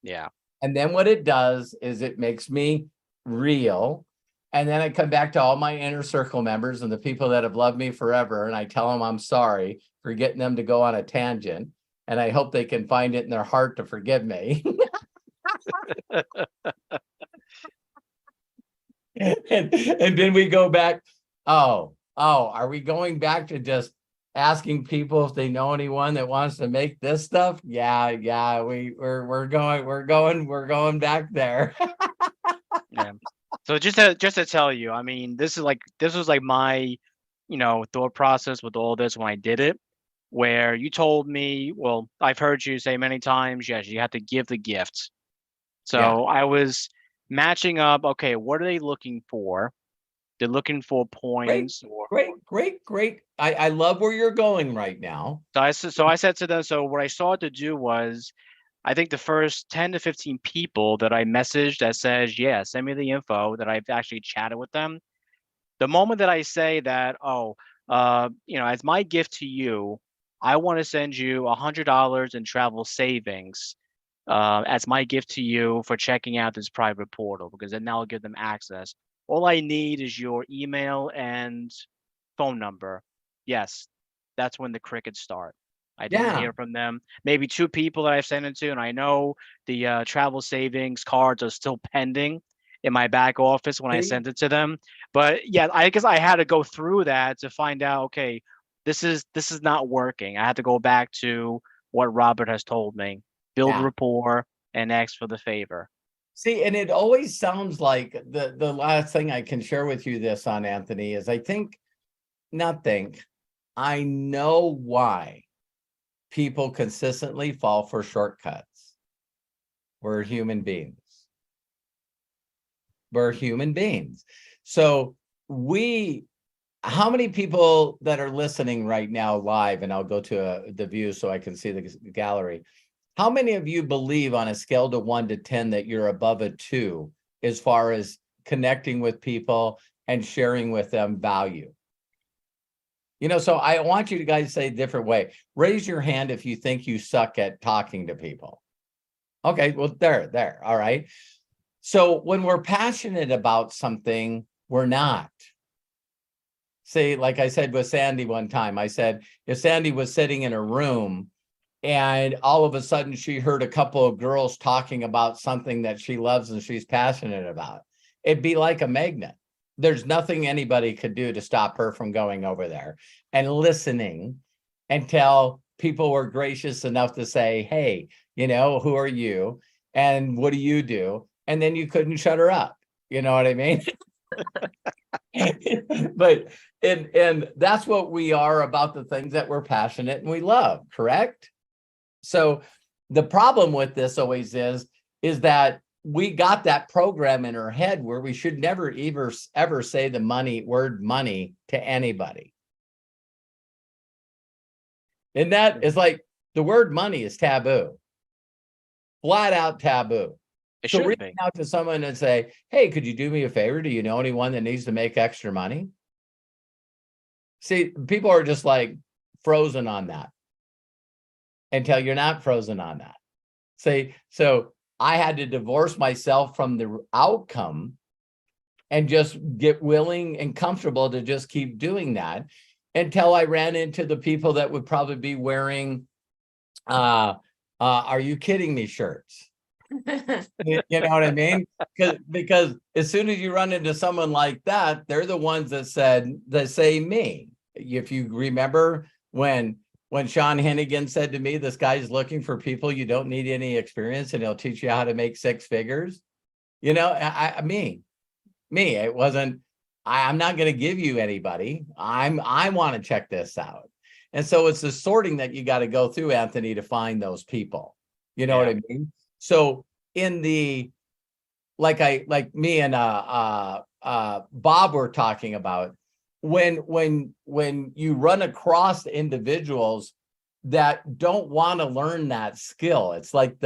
Yeah. And then what it does is it makes me real. And then I come back to all my inner circle members and the people that have loved me forever. And I tell them I'm sorry for getting them to go on a tangent. And I hope they can find it in their heart to forgive me. and then we go back. Oh, are we going back to just asking people if they know anyone that wants to make this stuff? Yeah, we're going back there. Yeah. So just to tell you, I mean, this was like my, thought process with all this when I did it, where you told me, well, I've heard you say many times, yes, you have to give the gifts. So yeah. I was matching up. Okay, what are they looking for? They're looking for points. Great I love where you're going right now. So I said to them, so what I started to do was, I think the first 10 to 15 people that I messaged that says, yeah, send me the info, that I've actually chatted with them. The moment that I say that, as my gift to you, I want to send you $100 in travel savings as my gift to you for checking out this private portal, because then I'll give them access. All I need is your email and phone number. Yes, that's when the crickets start. I didn't Yeah. hear from them. Maybe 2 people that I've sent it to, and I know the travel savings cards are still pending in my back office when I See? sent it to them. But yeah, I guess I had to go through that to find out, okay, this is not working. I had to go back to what Robert has told me. Build Yeah. rapport and ask for the favor. See, and it always sounds like the last thing I can share with you this on, Anthony, is I know why people consistently fall for shortcuts. We're human beings. So how many people that are listening right now live, and I'll go to the view so I can see the gallery. How many of you believe on a scale to 1 to 10 that you're above a 2 as far as connecting with people and sharing with them value? So I want you guys to say a different way. Raise your hand if you think you suck at talking to people. Okay, well, there. All right. So when we're passionate about something, we're not. See, like I said with Sandy one time, I said, if Sandy was sitting in a room and all of a sudden she heard a couple of girls talking about something that she loves and she's passionate about, it'd be like a magnet. There's nothing anybody could do to stop her from going over there and listening until people were gracious enough to say, hey, who are you? And what do you do? And then you couldn't shut her up. You know what I mean? But and that's what we are about the things that we're passionate and we love, correct? So the problem with this always is that we got that program in our head where we should never ever say the word money to anybody. And that is like the word money is taboo. Flat out taboo. So reaching out to someone and say, hey, could you do me a favor? Do you know anyone that needs to make extra money? See, people are just like frozen on that until you're not frozen on that. See, so I had to divorce myself from the outcome and just get willing and comfortable to just keep doing that until I ran into the people that would probably be wearing, are you kidding me shirts? You know what I mean? Because as soon as you run into someone like that, they're the ones that say me. If you remember when Sean Hennigan said to me, this guy's looking for people, you don't need any experience and he'll teach you how to make 6 figures. Me, it wasn't, I'm not going to give you anybody. I want to check this out. And so it's the sorting that you got to go through, Anthony, to find those people. You know what I mean? So in the, like me and Bob were talking about, when you run across individuals that don't want to learn that skill, it's like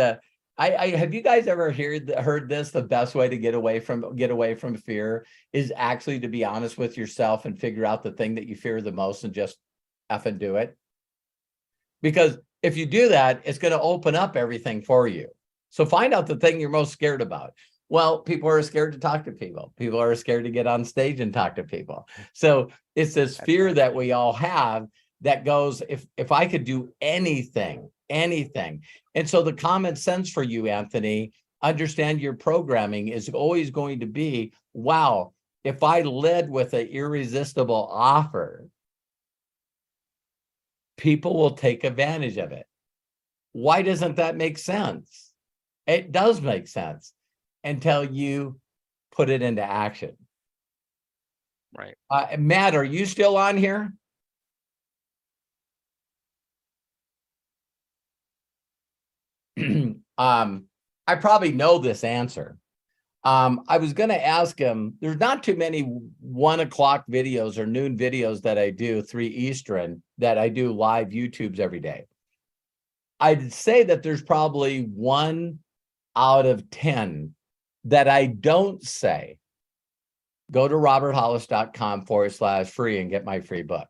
have you guys ever heard this? The best way to get away from fear is actually to be honest with yourself and figure out the thing that you fear the most and just effing do it. Because if you do that, it's going to open up everything for you. So find out the thing you're most scared about. Well, people are scared to talk to people. People are scared to get on stage and talk to people. So it's this fear that we all have that goes, if I could do anything. And so the common sense for you, Anthony, understand your programming is always going to be, wow, if I led with an irresistible offer, people will take advantage of it. Why doesn't that make sense? It does make sense until you put it into action. Right. Matt, are you still on here? I probably know this answer, I was going to ask him, there's not too many 1 o'clock videos or noon videos that I do, 3 Eastern, that I do live YouTubes every day. I'd say that there's probably 1 out of 10 that I don't say, go to roberthollis.com/free and get my free book.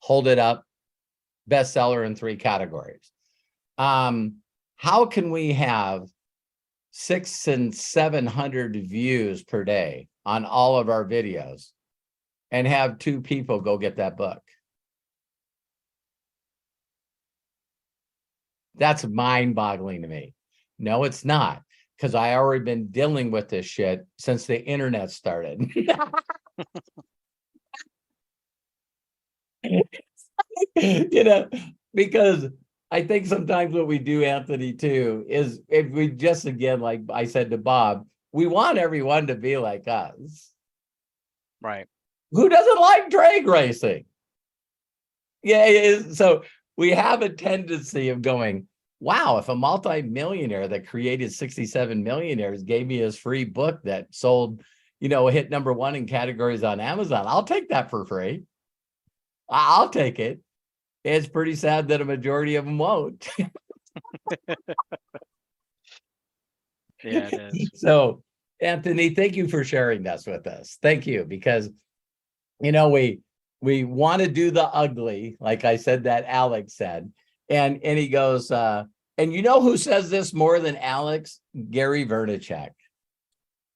Hold it up, bestseller in 3 categories. How can we have 600 and 700 views per day on all of our videos and have 2 people go get that book? That's mind-boggling to me. No, it's not, because I already been dealing with this shit since the internet started. Because I think sometimes what we do, Anthony, too, is if we just, again, like I said to Bob, we want everyone to be like us. Right. Who doesn't like drag racing? Yeah, so we have a tendency of going, wow, if a multi-millionaire that created 67 millionaires gave me his free book that sold, hit #1 in categories on Amazon, I'll take that for free. I'll take it. It's pretty sad that a majority of them won't. Yeah, it is. So, Anthony, thank you for sharing this with us. Thank you, because, we want to do the ugly, like I said, that Alex said. And he goes, and you know who says this more than Alex? Gary Vaynerchuk.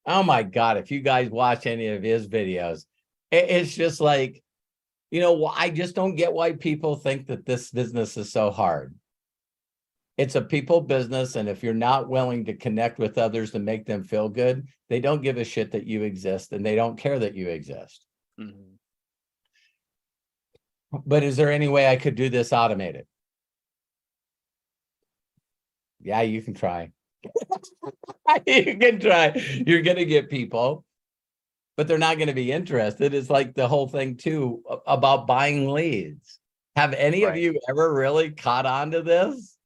Oh my God, if you guys watch any of his videos, it's just like, I just don't get why people think that this business is so hard. It's a people business, and if you're not willing to connect with others to make them feel good, they don't give a shit that you exist, and they don't care that you exist. Mm-hmm. But is there any way I could do this automated? Yeah, you can try. You can try. You're going to get people, but they're not going to be interested. It's like the whole thing, too, about buying leads. Have any of you ever really caught on to this?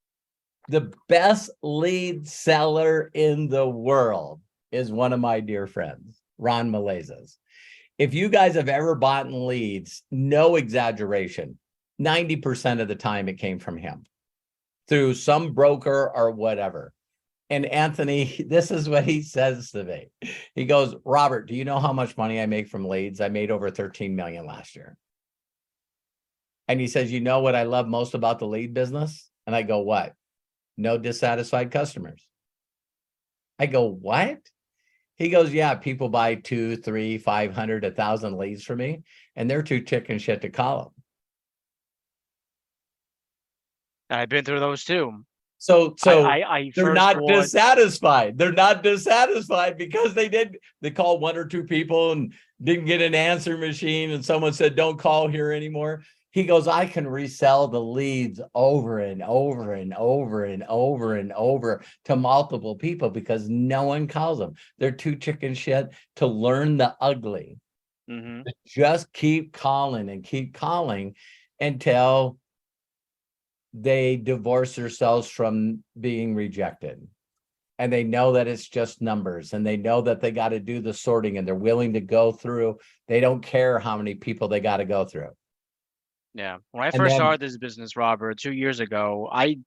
The best lead seller in the world is one of my dear friends, Ron Melezes. If you guys have ever bought leads, no exaggeration, 90% of the time it came from him through some broker or whatever. And Anthony, this is what he says to me. He goes, Robert, do you know how much money I make from leads? I made over 13 million last year. And he says, you know what I love most about the lead business? And I go, what? No dissatisfied customers. I go, what? He goes, yeah, people buy 2, 3, 500, 1,000 leads from me, and they're too chicken shit to call them. I've been through those too. So I they're not dissatisfied. They're not dissatisfied because they called 1 or 2 people and didn't get an answer machine, and someone said, don't call here anymore. He goes, I can resell the leads over and over and over and over and over to multiple people because no one calls them. They're too chicken shit to learn the ugly. Mm-hmm. Just keep calling and keep calling until they divorce themselves from being rejected. And they know that it's just numbers, and they know that they got to do the sorting, and they're willing to go through. They don't care how many people they got to go through. Yeah. When I first started this business, Robert, 2 years ago, I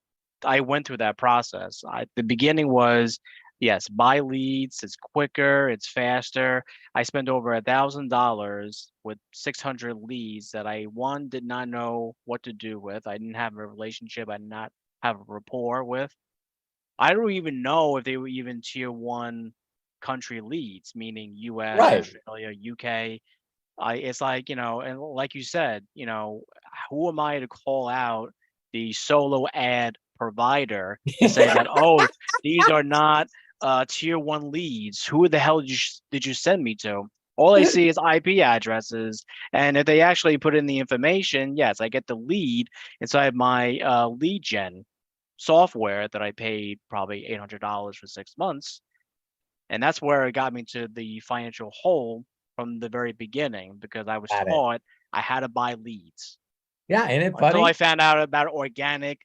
went through that process. The beginning was, yes, buy leads. It's quicker. It's faster. I spent over $1,000 with 600 leads that I, one, did not know what to do with. I didn't have a relationship. I did not have a rapport with. I don't even know if they were even tier 1 country leads, meaning US, Australia, UK. It's like, and like you said, who am I to call out the solo ad provider to say that, oh, these are not tier 1 leads. Who the hell did you send me to? All I see is IP addresses. And if they actually put in the information, yes, I get the lead inside my lead gen software that I paid probably $800 for 6 months. And that's where it got me to the financial hole from the very beginning, because I was taught I had to buy leads. Yeah, ain't it Until funny? I found out about organic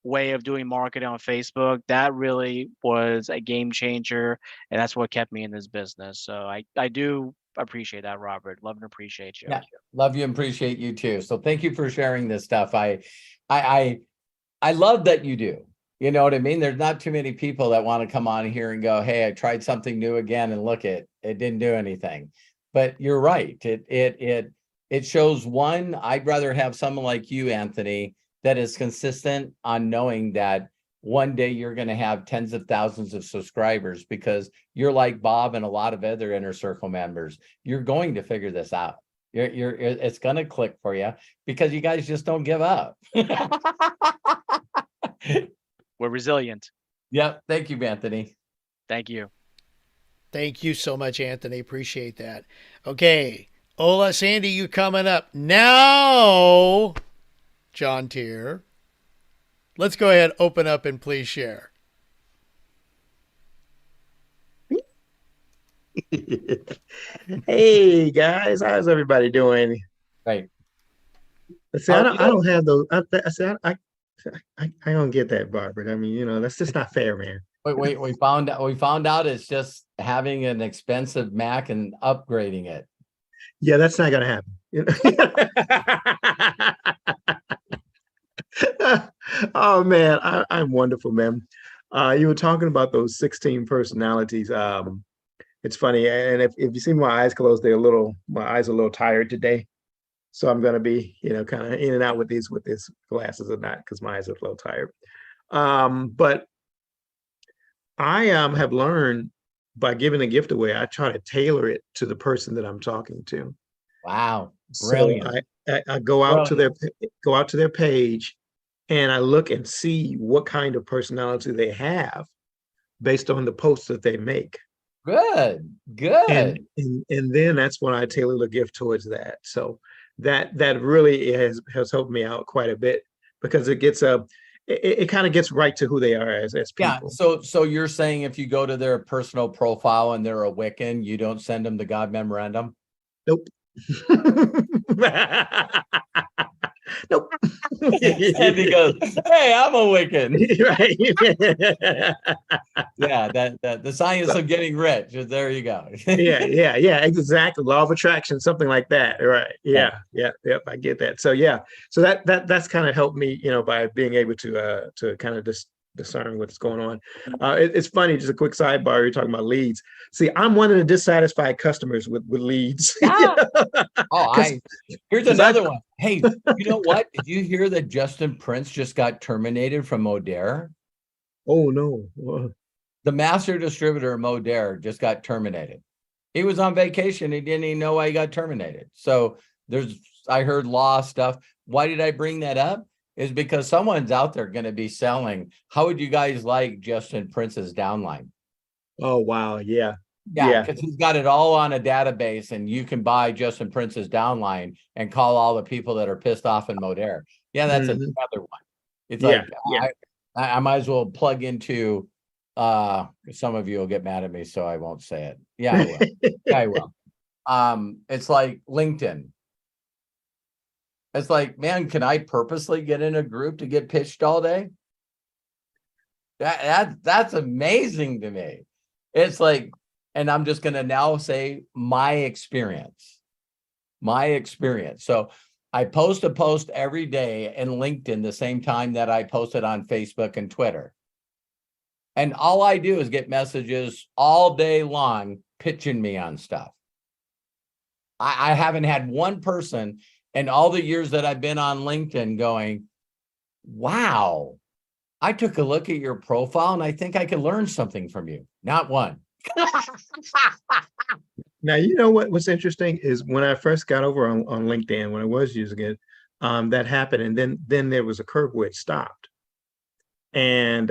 way of doing marketing on Facebook, that really was a game changer, and that's what kept me in this business. So I do appreciate that, Robert. Love and appreciate you. Yeah, love you and appreciate you too. So thank you for sharing this stuff. I love that you do. You know what I mean? There's not too many people that want to come on here and go, hey, I tried something new again and look, it didn't do anything. But you're right. It shows, one, I'd rather have someone like you, Anthony, that is consistent on knowing that one day you're going to have tens of thousands of subscribers, because you're like Bob and a lot of other inner circle members. You're going to figure this out. It's going to click for you because you guys just don't give up. We're resilient. Yep. Thank you, Anthony. Thank you. Thank you so much, Anthony. Appreciate that. Okay. Ola, Sandy, you coming up now. John Tier. Let's go ahead, open up, and please share. Hey guys, how's everybody doing? Right. See, I don't have those. I don't get that, Barbara. I mean, that's just not fair, man. Wait, we found out it's just having an expensive Mac and upgrading it. Yeah, that's not gonna happen. Oh man, I'm wonderful, man. You were talking about those 16 personalities. It's funny, and if you see my eyes closed, my eyes are a little tired today. So I'm gonna be, kind of in and out with these glasses or not, because my eyes are a little tired. But I have learned by giving a gift away, I try to tailor it to the person that I'm talking to. Wow, brilliant! So I go out to their page, and I look and see what kind of personality they have based on the posts that they make. Good. And then that's when I tailor the gift towards that. So that really has helped me out quite a bit, because it kind of gets right to who they are as people. Yeah. So you're saying if you go to their personal profile and they're a Wiccan, you don't send them the God memorandum? Nope. Nope. And he goes, hey, I'm a Wiccan. Right. Yeah, that the science of getting rich. There you go. Yeah, exactly. Law of attraction, something like that. Right. Yeah. Yep, I get that. So so that's kind of helped me, by being able to kind of discern what's going on. It's funny, just a quick sidebar, you're talking about leads. See, I'm one of the dissatisfied customers with leads. Yeah. Here's another one. Hey, you know what? Did you hear that Justin Prince just got terminated from Modere? Oh no. The master distributor of Modere just got terminated. He was on vacation. He didn't even know why he got terminated. So I heard law stuff. Why did I bring that up? Is because someone's out there going to be selling. How would you guys like Justin Prince's downline? Oh, wow. Yeah. Because he's got it all on a database, and you can buy Justin Prince's downline and call all the people that are pissed off in Modere. Yeah, that's another one. It's I might as well plug into, some of you will get mad at me, so I won't say it. Yeah, I will. I will. It's like LinkedIn. It's like, man, can I purposely get in a group to get pitched all day? That's amazing to me. It's like, and I'm just going to now say my experience. So I post a post every day in LinkedIn the same time that I post it on Facebook and Twitter. And all I do is get messages all day long pitching me on stuff. I haven't had one person in all the years that I've been on LinkedIn going, wow, I took a look at your profile and I think I could learn something from you. Not one. Now, you know what's interesting is when I first got over on LinkedIn, when I was using it, that happened. And then there was a curve where it stopped. And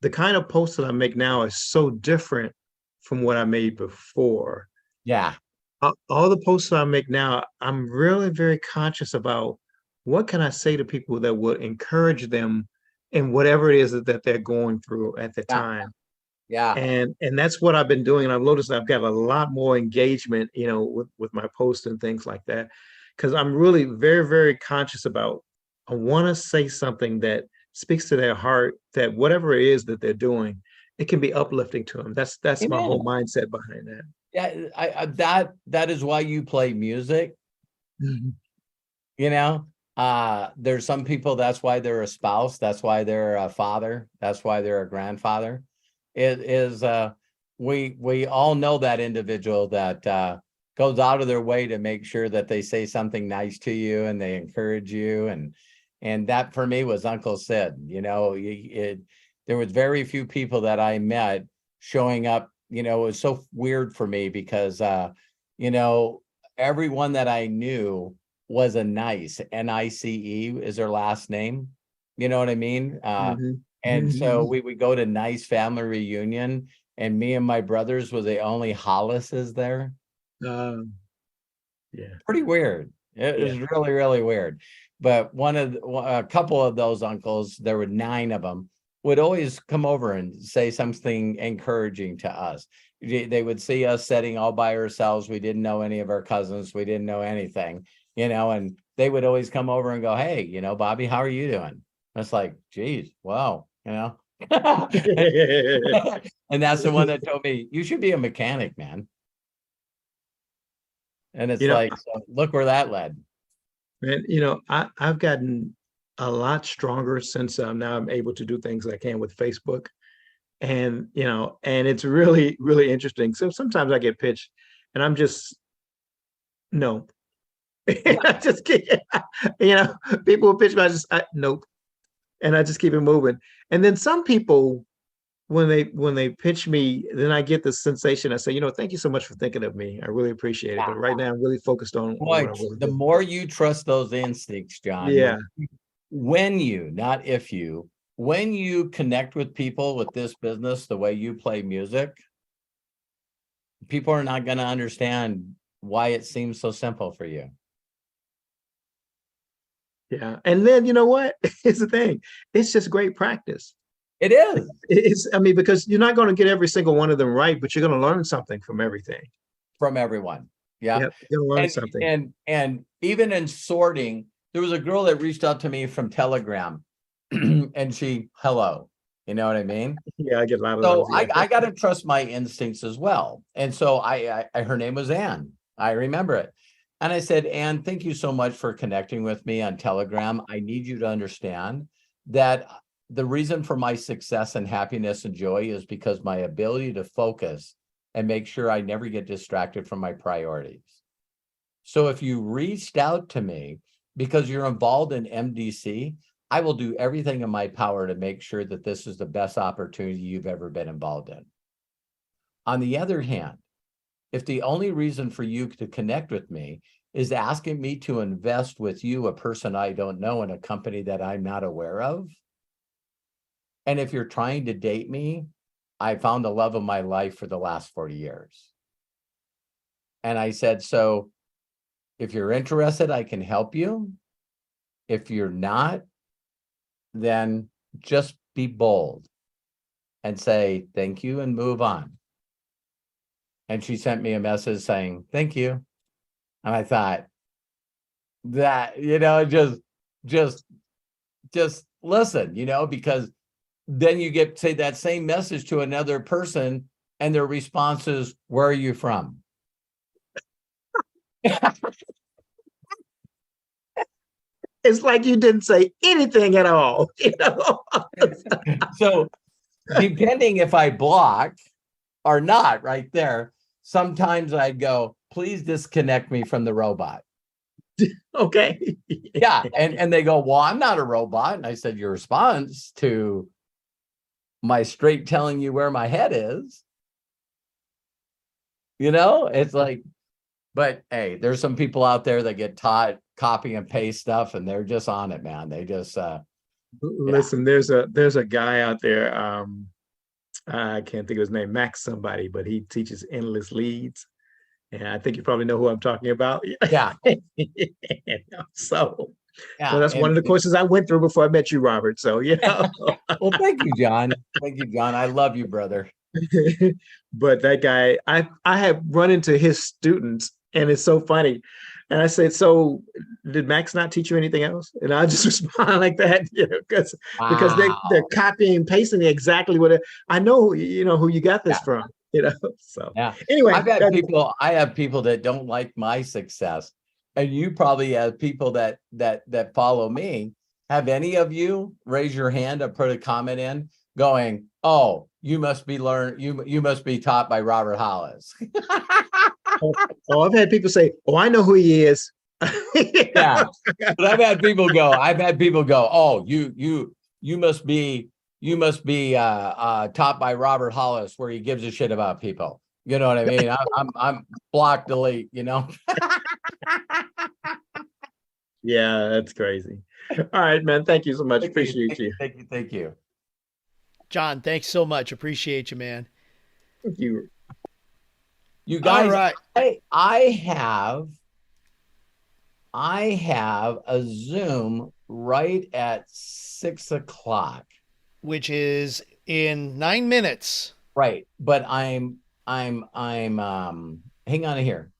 the kind of posts that I make now is so different from what I made before. Yeah. All the posts that I make now, I'm really very conscious about what can I say to people that would encourage them in whatever it is that they're going through at the time. Yeah. And that's what I've been doing. And I've noticed I've got a lot more engagement, with my posts and things like that, because I'm really very, very conscious about I want to say something that speaks to their heart, that whatever it is that they're doing, it can be uplifting to them. That's my Amen. whole mindset behind that. Yeah, that is why you play music. Mhm. You know, there's some people, that's why they're a spouse, that's why they're a father, that's why they're a grandfather. It is we all know that individual that goes out of their way to make sure that they say something nice to you and they encourage you, and that for me was Uncle Sid. You know, there was very few people that I met showing up. You know, it was so weird for me because you know, everyone that I knew was a Nice, Nice is their last name. You know what I mean? Mhm. And so Mhm. we would go to Nice family reunion, and me and my brothers were the only Hollises there. Um, yeah. Pretty weird. It Yeah. was really, really weird. But a couple of those uncles, there were 9 of them, would always come over and say something encouraging to us. They would see us sitting all by ourselves. We didn't know any of our cousins. We didn't know anything, you know, and they would always come over and go, "Hey, you know, Bobby, how are you doing?" It's like, geez, wow, you know. And that's the one that told me, "You should be a mechanic, man." And it's You know, like, so look where that led. and I've gotten a lot stronger since now I'm able to do things I can with Facebook. And and it's really, really interesting. So sometimes I get pitched and I'm just no. I just can't, people will pitch me, nope. And I just keep it moving. And then some people, when they pitch me, then I get the sensation. I say, thank you so much for thinking of me. I really appreciate it. But right now I'm really focused on what Boy, I'm really the doing. more you trust those instincts, John, Yeah. when you, not if you, when you connect with people with this business, the way you play music, people are not going to understand why it seems so simple for you. Yeah. And then you know what? Here's the thing. It's just great practice. It is. Because you're not going to get every single one of them right, but you're going to learn something from everything. From everyone. Yeah. Yep, you're going to learn something. And even in sorting, there was a girl that reached out to me from Telegram and hello, you know what I mean? Yeah, I get a lot of So those. Yeah. I got to trust my instincts as well. And so her name was Ann. I remember it. And I said, Ann, thank you so much for connecting with me on Telegram. I need you to understand that the reason for my success and happiness and joy is because my ability to focus and make sure I never get distracted from my priorities. So if you reached out to me because you're involved in MDC, I will do everything in my power to make sure that this is the best opportunity you've ever been involved in. On the other hand, if the only reason for you to connect with me is asking me to invest with you, a person I don't know, in a company that I'm not aware of, and if you're trying to date me, I found the love of my life for the last 40 years. And I said, so if you're interested, I can help you. If you're not, then just be bold and say thank you and move on. And she sent me a message saying, thank you. And I thought that, just listen, because then you get, say, that same message to another person and their response is, where are you from? It's like you didn't say anything at all, So depending if I block or not right there, sometimes I'd go, please disconnect me from the robot. Okay. Yeah. And they go, well, I'm not a robot. And I said, your response to my straight telling you where my head is, it's like, but hey, there's some people out there that get taught copy and paste stuff and they're just on it, man. They just listen, there's a guy out there. I can't think of his name, Max somebody, but he teaches endless leads. And I think you probably know who I'm talking about. Yeah. So yeah. Well, that's one of the courses I went through before I met you, Robert. So Well, thank you, John. Thank you, John. I love you, brother. But that guy, I have run into his students, and it's so funny. And I said, so did Max not teach you anything else? And I just respond like that, because they're copying and pasting exactly what I know, who you got this from, So anyway, I have people that don't like my success, and you probably have people that follow me. Have any of you raise your hand or put a comment in going, oh, you must be you must be taught by Robert Hollis? I've had people say, oh, I know who he is. Yeah, but I've had people go, oh, you must be taught by Robert Hollis, where he gives a shit about people. You know what I mean? I'm block, delete, Yeah, that's crazy. All right, man. Thank you so much. Appreciate you. Thank you. John, thanks so much. Appreciate you, man. Thank you. You guys, all right. I have a Zoom right at 6:00, which is in 9 minutes. Right, but I'm hang on here.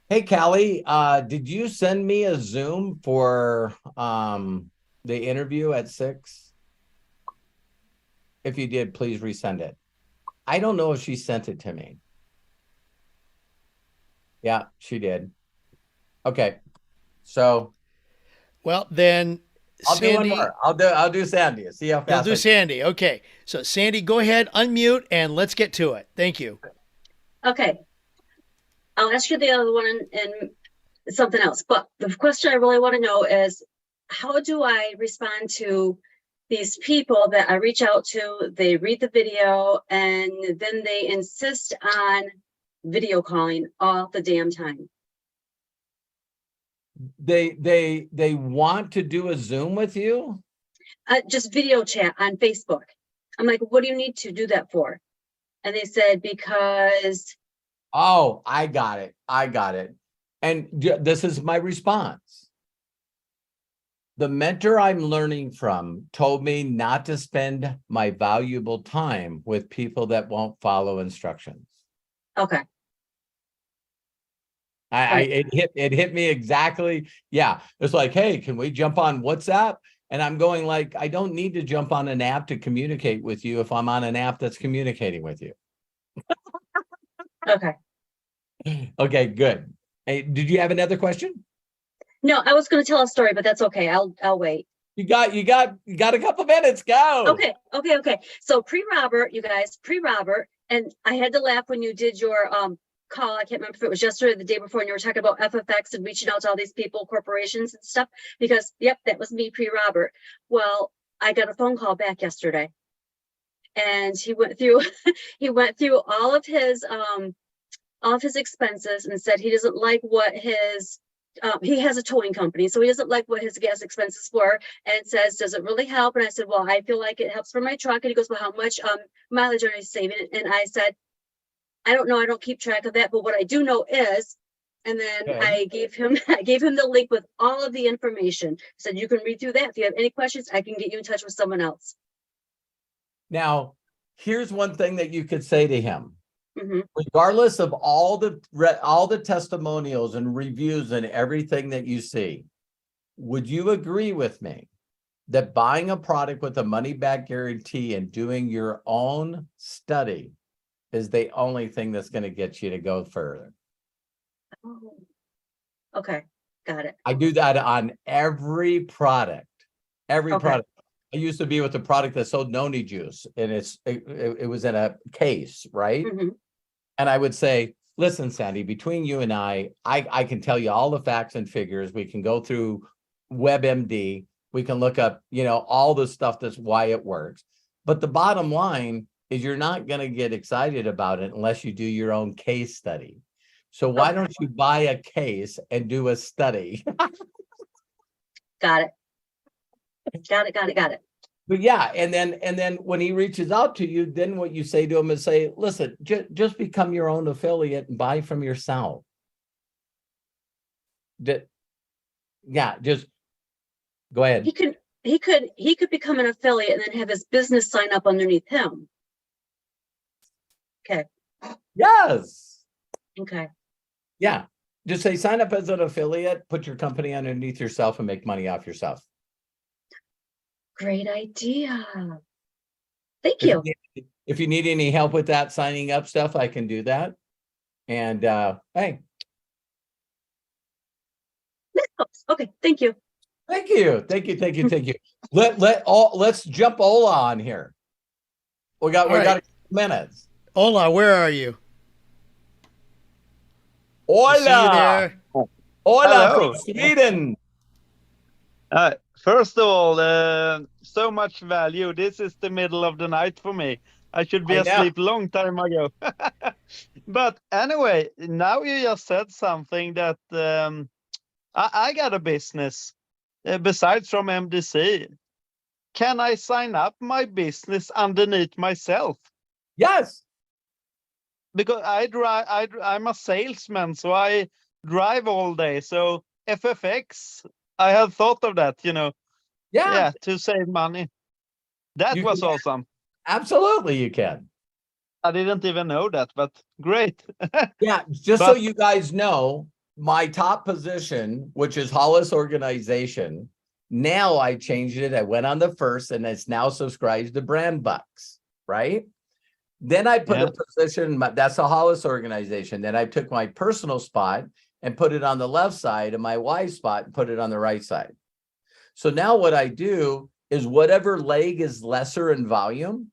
Hey, Callie, did you send me a Zoom for the interview at 6? If you did, please resend it. I don't know if she sent it to me. Yeah, she did. Okay. So, well, then I'll Sandy, do one more. I'll do Sandy. See how fast. You'll do Sandy. Okay. So Sandy, go ahead, unmute, and let's get to it. Thank you. Okay. I'll ask you the other one and something else. But the question I really want to know is, how do I respond to these people that I reach out to? They read the video and then they insist on video calling all the damn time. They want to do a Zoom with you? Just video chat on Facebook. I'm like, what do you need to do that for? And they said, because. Oh, I got it. And this is my response. The mentor I'm learning from told me not to spend my valuable time with people that won't follow instructions. Okay. It hit me exactly. Yeah. It's like, hey, can we jump on WhatsApp? And I'm going like, I don't need to jump on an app to communicate with you if I'm on an app that's communicating with you. Okay. Okay, good. Hey, did you have another question? No, I was going to tell a story, but that's okay. I'll wait. You got a couple minutes. Go. Okay. So pre-Robert, you guys, and I had to laugh when you did your call. I can't remember if it was yesterday or the day before, and you were talking about FFX and reaching out to all these people, corporations and stuff, because yep, that was me pre-Robert. Well, I got a phone call back yesterday, and he went through all of his expenses and said he doesn't like what his he has a towing company, so he doesn't like what his gas expenses were, and says, does it really help? And I said, well, I feel like it helps for my truck. And he goes, well, how much mileage are you saving? And I said, I don't know, I don't keep track of that, but what I do know is, and then okay. I gave him the link with all of the information. Said, you can read through that. If you have any questions, I can get you in touch with someone else. Now, here's one thing that you could say to him. Mm-hmm. Regardless of all the testimonials and reviews and everything that you see, would you agree with me that buying a product with a money back guarantee and doing your own study is the only thing that's going to get you to go further? Oh, okay, got it. I do that on every product. Okay. Product. I used to be with a product that sold noni juice, and it was in a case, right? Mm-hmm. And I would say, listen, Sandy, between you and I can tell you all the facts and figures. We can go through WebMD. We can look up, all the stuff that's why it works. But the bottom line is you're not going to get excited about it unless you do your own case study. So why don't you buy a case and do a study? Got it. But yeah, and then when he reaches out to you, then what you say to him is say, listen, just become your own affiliate and buy from yourself. Just go ahead. He could become an affiliate and then have his business sign up underneath him. Okay. Yes. Okay. Yeah. Just say sign up as an affiliate, put your company underneath yourself and make money off yourself. Great idea. Thank you. If you need any help with that signing up stuff, I can do that. And hey. Okay, thank you. Thank you. Thank you. Thank you. Thank you. Let's jump Ola on here. We got a couple minutes. Ola, where are you? Hola. See you there. Hola from Sweden. First of all, so much value. This is the middle of the night for me. I should be asleep long time ago. But anyway, now you just said something that I got a business besides from MDC. Can I sign up my business underneath myself? Yes. Because I'm a salesman, so I drive all day. So FFX, I have thought of that, Yeah, to save money. That was awesome. Absolutely, you can. I didn't even know that, but great. Yeah, just so you guys know, my top position, which is Hollis organization, now I changed it. I went on the first, and it's now subscribed to Brand Bucks, right? Then I put a position, that's a Hollis organization. Then I took my personal spot and put it on the left side and my wife's spot and put it on the right side. So now what I do is whatever leg is lesser in volume,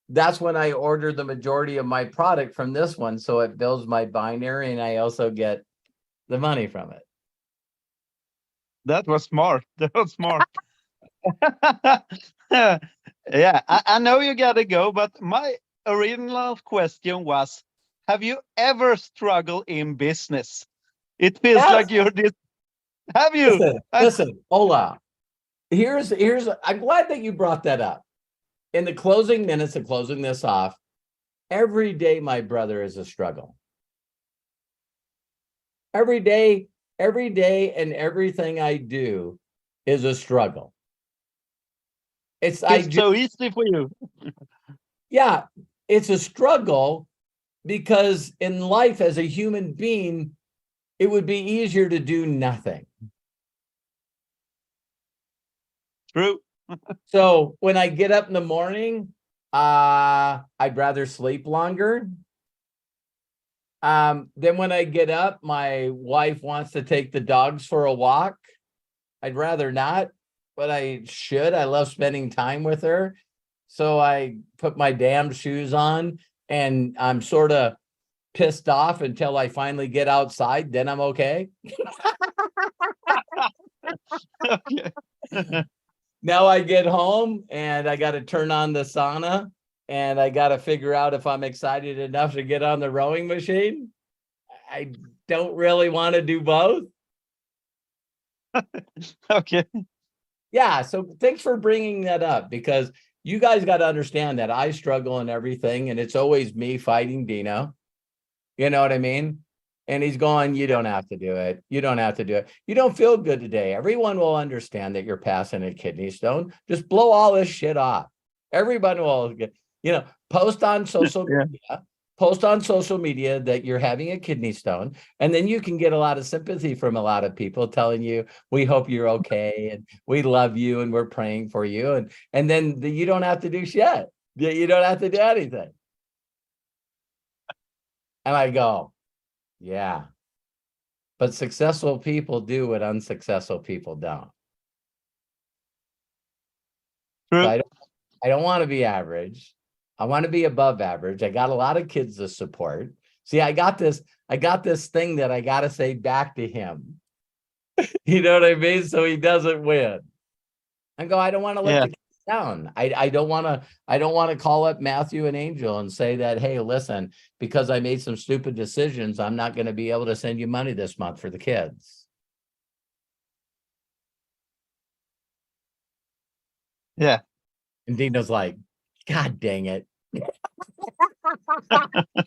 that's when I order the majority of my product from this one. So it builds my binary and I also get the money from it. That was smart. That was smart. Yeah, I know you gotta go, but my original question was, have you ever struggled in business? It feels like you're this. Have you? Listen, Ola. Here's I'm glad that you brought that up. In the closing minutes of closing this off, every day, my brother, is a struggle. Every day and everything I do is a struggle. It's so easy for you. Yeah, it's a struggle because in life as a human being, it would be easier to do nothing. True. So when I get up in the morning, I'd rather sleep longer. Then when I get up, my wife wants to take the dogs for a walk. I'd rather not, but I should. I love spending time with her. So I put my damn shoes on and I'm sort of pissed off until I finally get outside. Then I'm okay. Okay. Now I get home and I got to turn on the sauna and I got to figure out if I'm excited enough to get on the rowing machine. I don't really want to do both. Okay. Yeah. So thanks for bringing that up because you guys got to understand that I struggle in everything and it's always me fighting Dino. You know what I mean? And he's going, you don't have to do it. You don't have to do it. You don't feel good today. Everyone will understand that you're passing a kidney stone. Just blow all this shit off. Everybody will get, post on social media. Post on social media that you're having a kidney stone. And then you can get a lot of sympathy from a lot of people telling you, we hope you're okay. And we love you. And we're praying for you. And then you don't have to do shit. You don't have to do anything. And I go, yeah, but successful people do what unsuccessful people don't. True. So I don't want to be average. I want to be above average. I got a lot of kids to support. See, I got this thing that I got to say back to him. You know what I mean? So he doesn't win. I go, I don't want to let the kids down. I don't want to call up Matthew and Angel and say that, hey, listen, because I made some stupid decisions, I'm not going to be able to send you money this month for the kids. Yeah. And Dino's like, God dang it.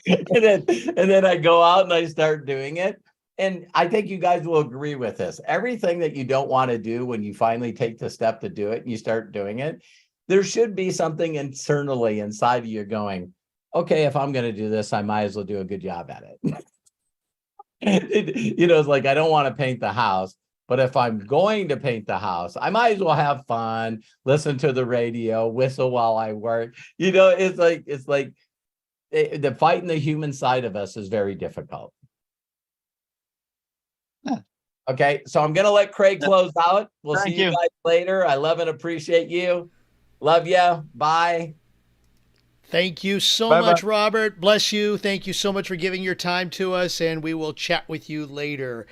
and then I go out and I start doing it. And I think you guys will agree with this. Everything that you don't want to do when you finally take the step to do it and you start doing it, there should be something internally inside of you going, okay, if I'm going to do this, I might as well do a good job at it. It's like, I don't want to paint the house, but if I'm going to paint the house, I might as well have fun, listen to the radio, whistle while I work. It's like the fighting the human side of us is very difficult. Okay, so I'm gonna let Craig close out. We'll see you guys later. I love and appreciate you. Love you. Bye. Thank you so much, Robert. Bless you. Thank you so much for giving your time to us, and we will chat with you later.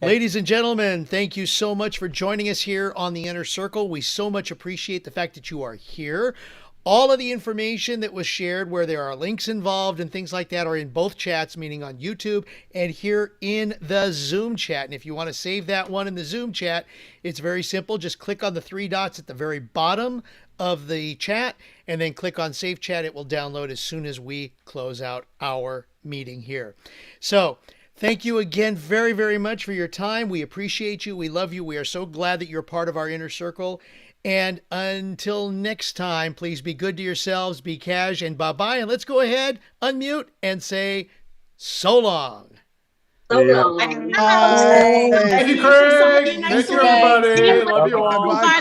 Ladies and gentlemen, thank you so much for joining us here on the Inner Circle. We so much appreciate the fact that you are here. All of the information that was shared, where there are links involved and things like that, are in both chats, meaning on YouTube and here in the Zoom chat. And if you want to save that one in the Zoom chat, it's very simple. Just click on the 3 dots at the very bottom of the chat and then click on Save Chat. It will download as soon as we close out our meeting here. So thank you again very, very much for your time. We appreciate you. We love you. We are so glad that you're part of our Inner Circle. And until next time, please be good to yourselves, be cash, and bye-bye. And let's go ahead, unmute, and say so long. So long. Thank you, Craig. Thank you, everybody. Love you all. Bye,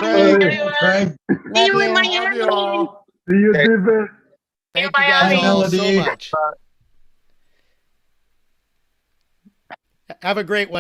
Craig. See you in Miami. Love you all. See you, David. Thank you guys all so much. Have a great one.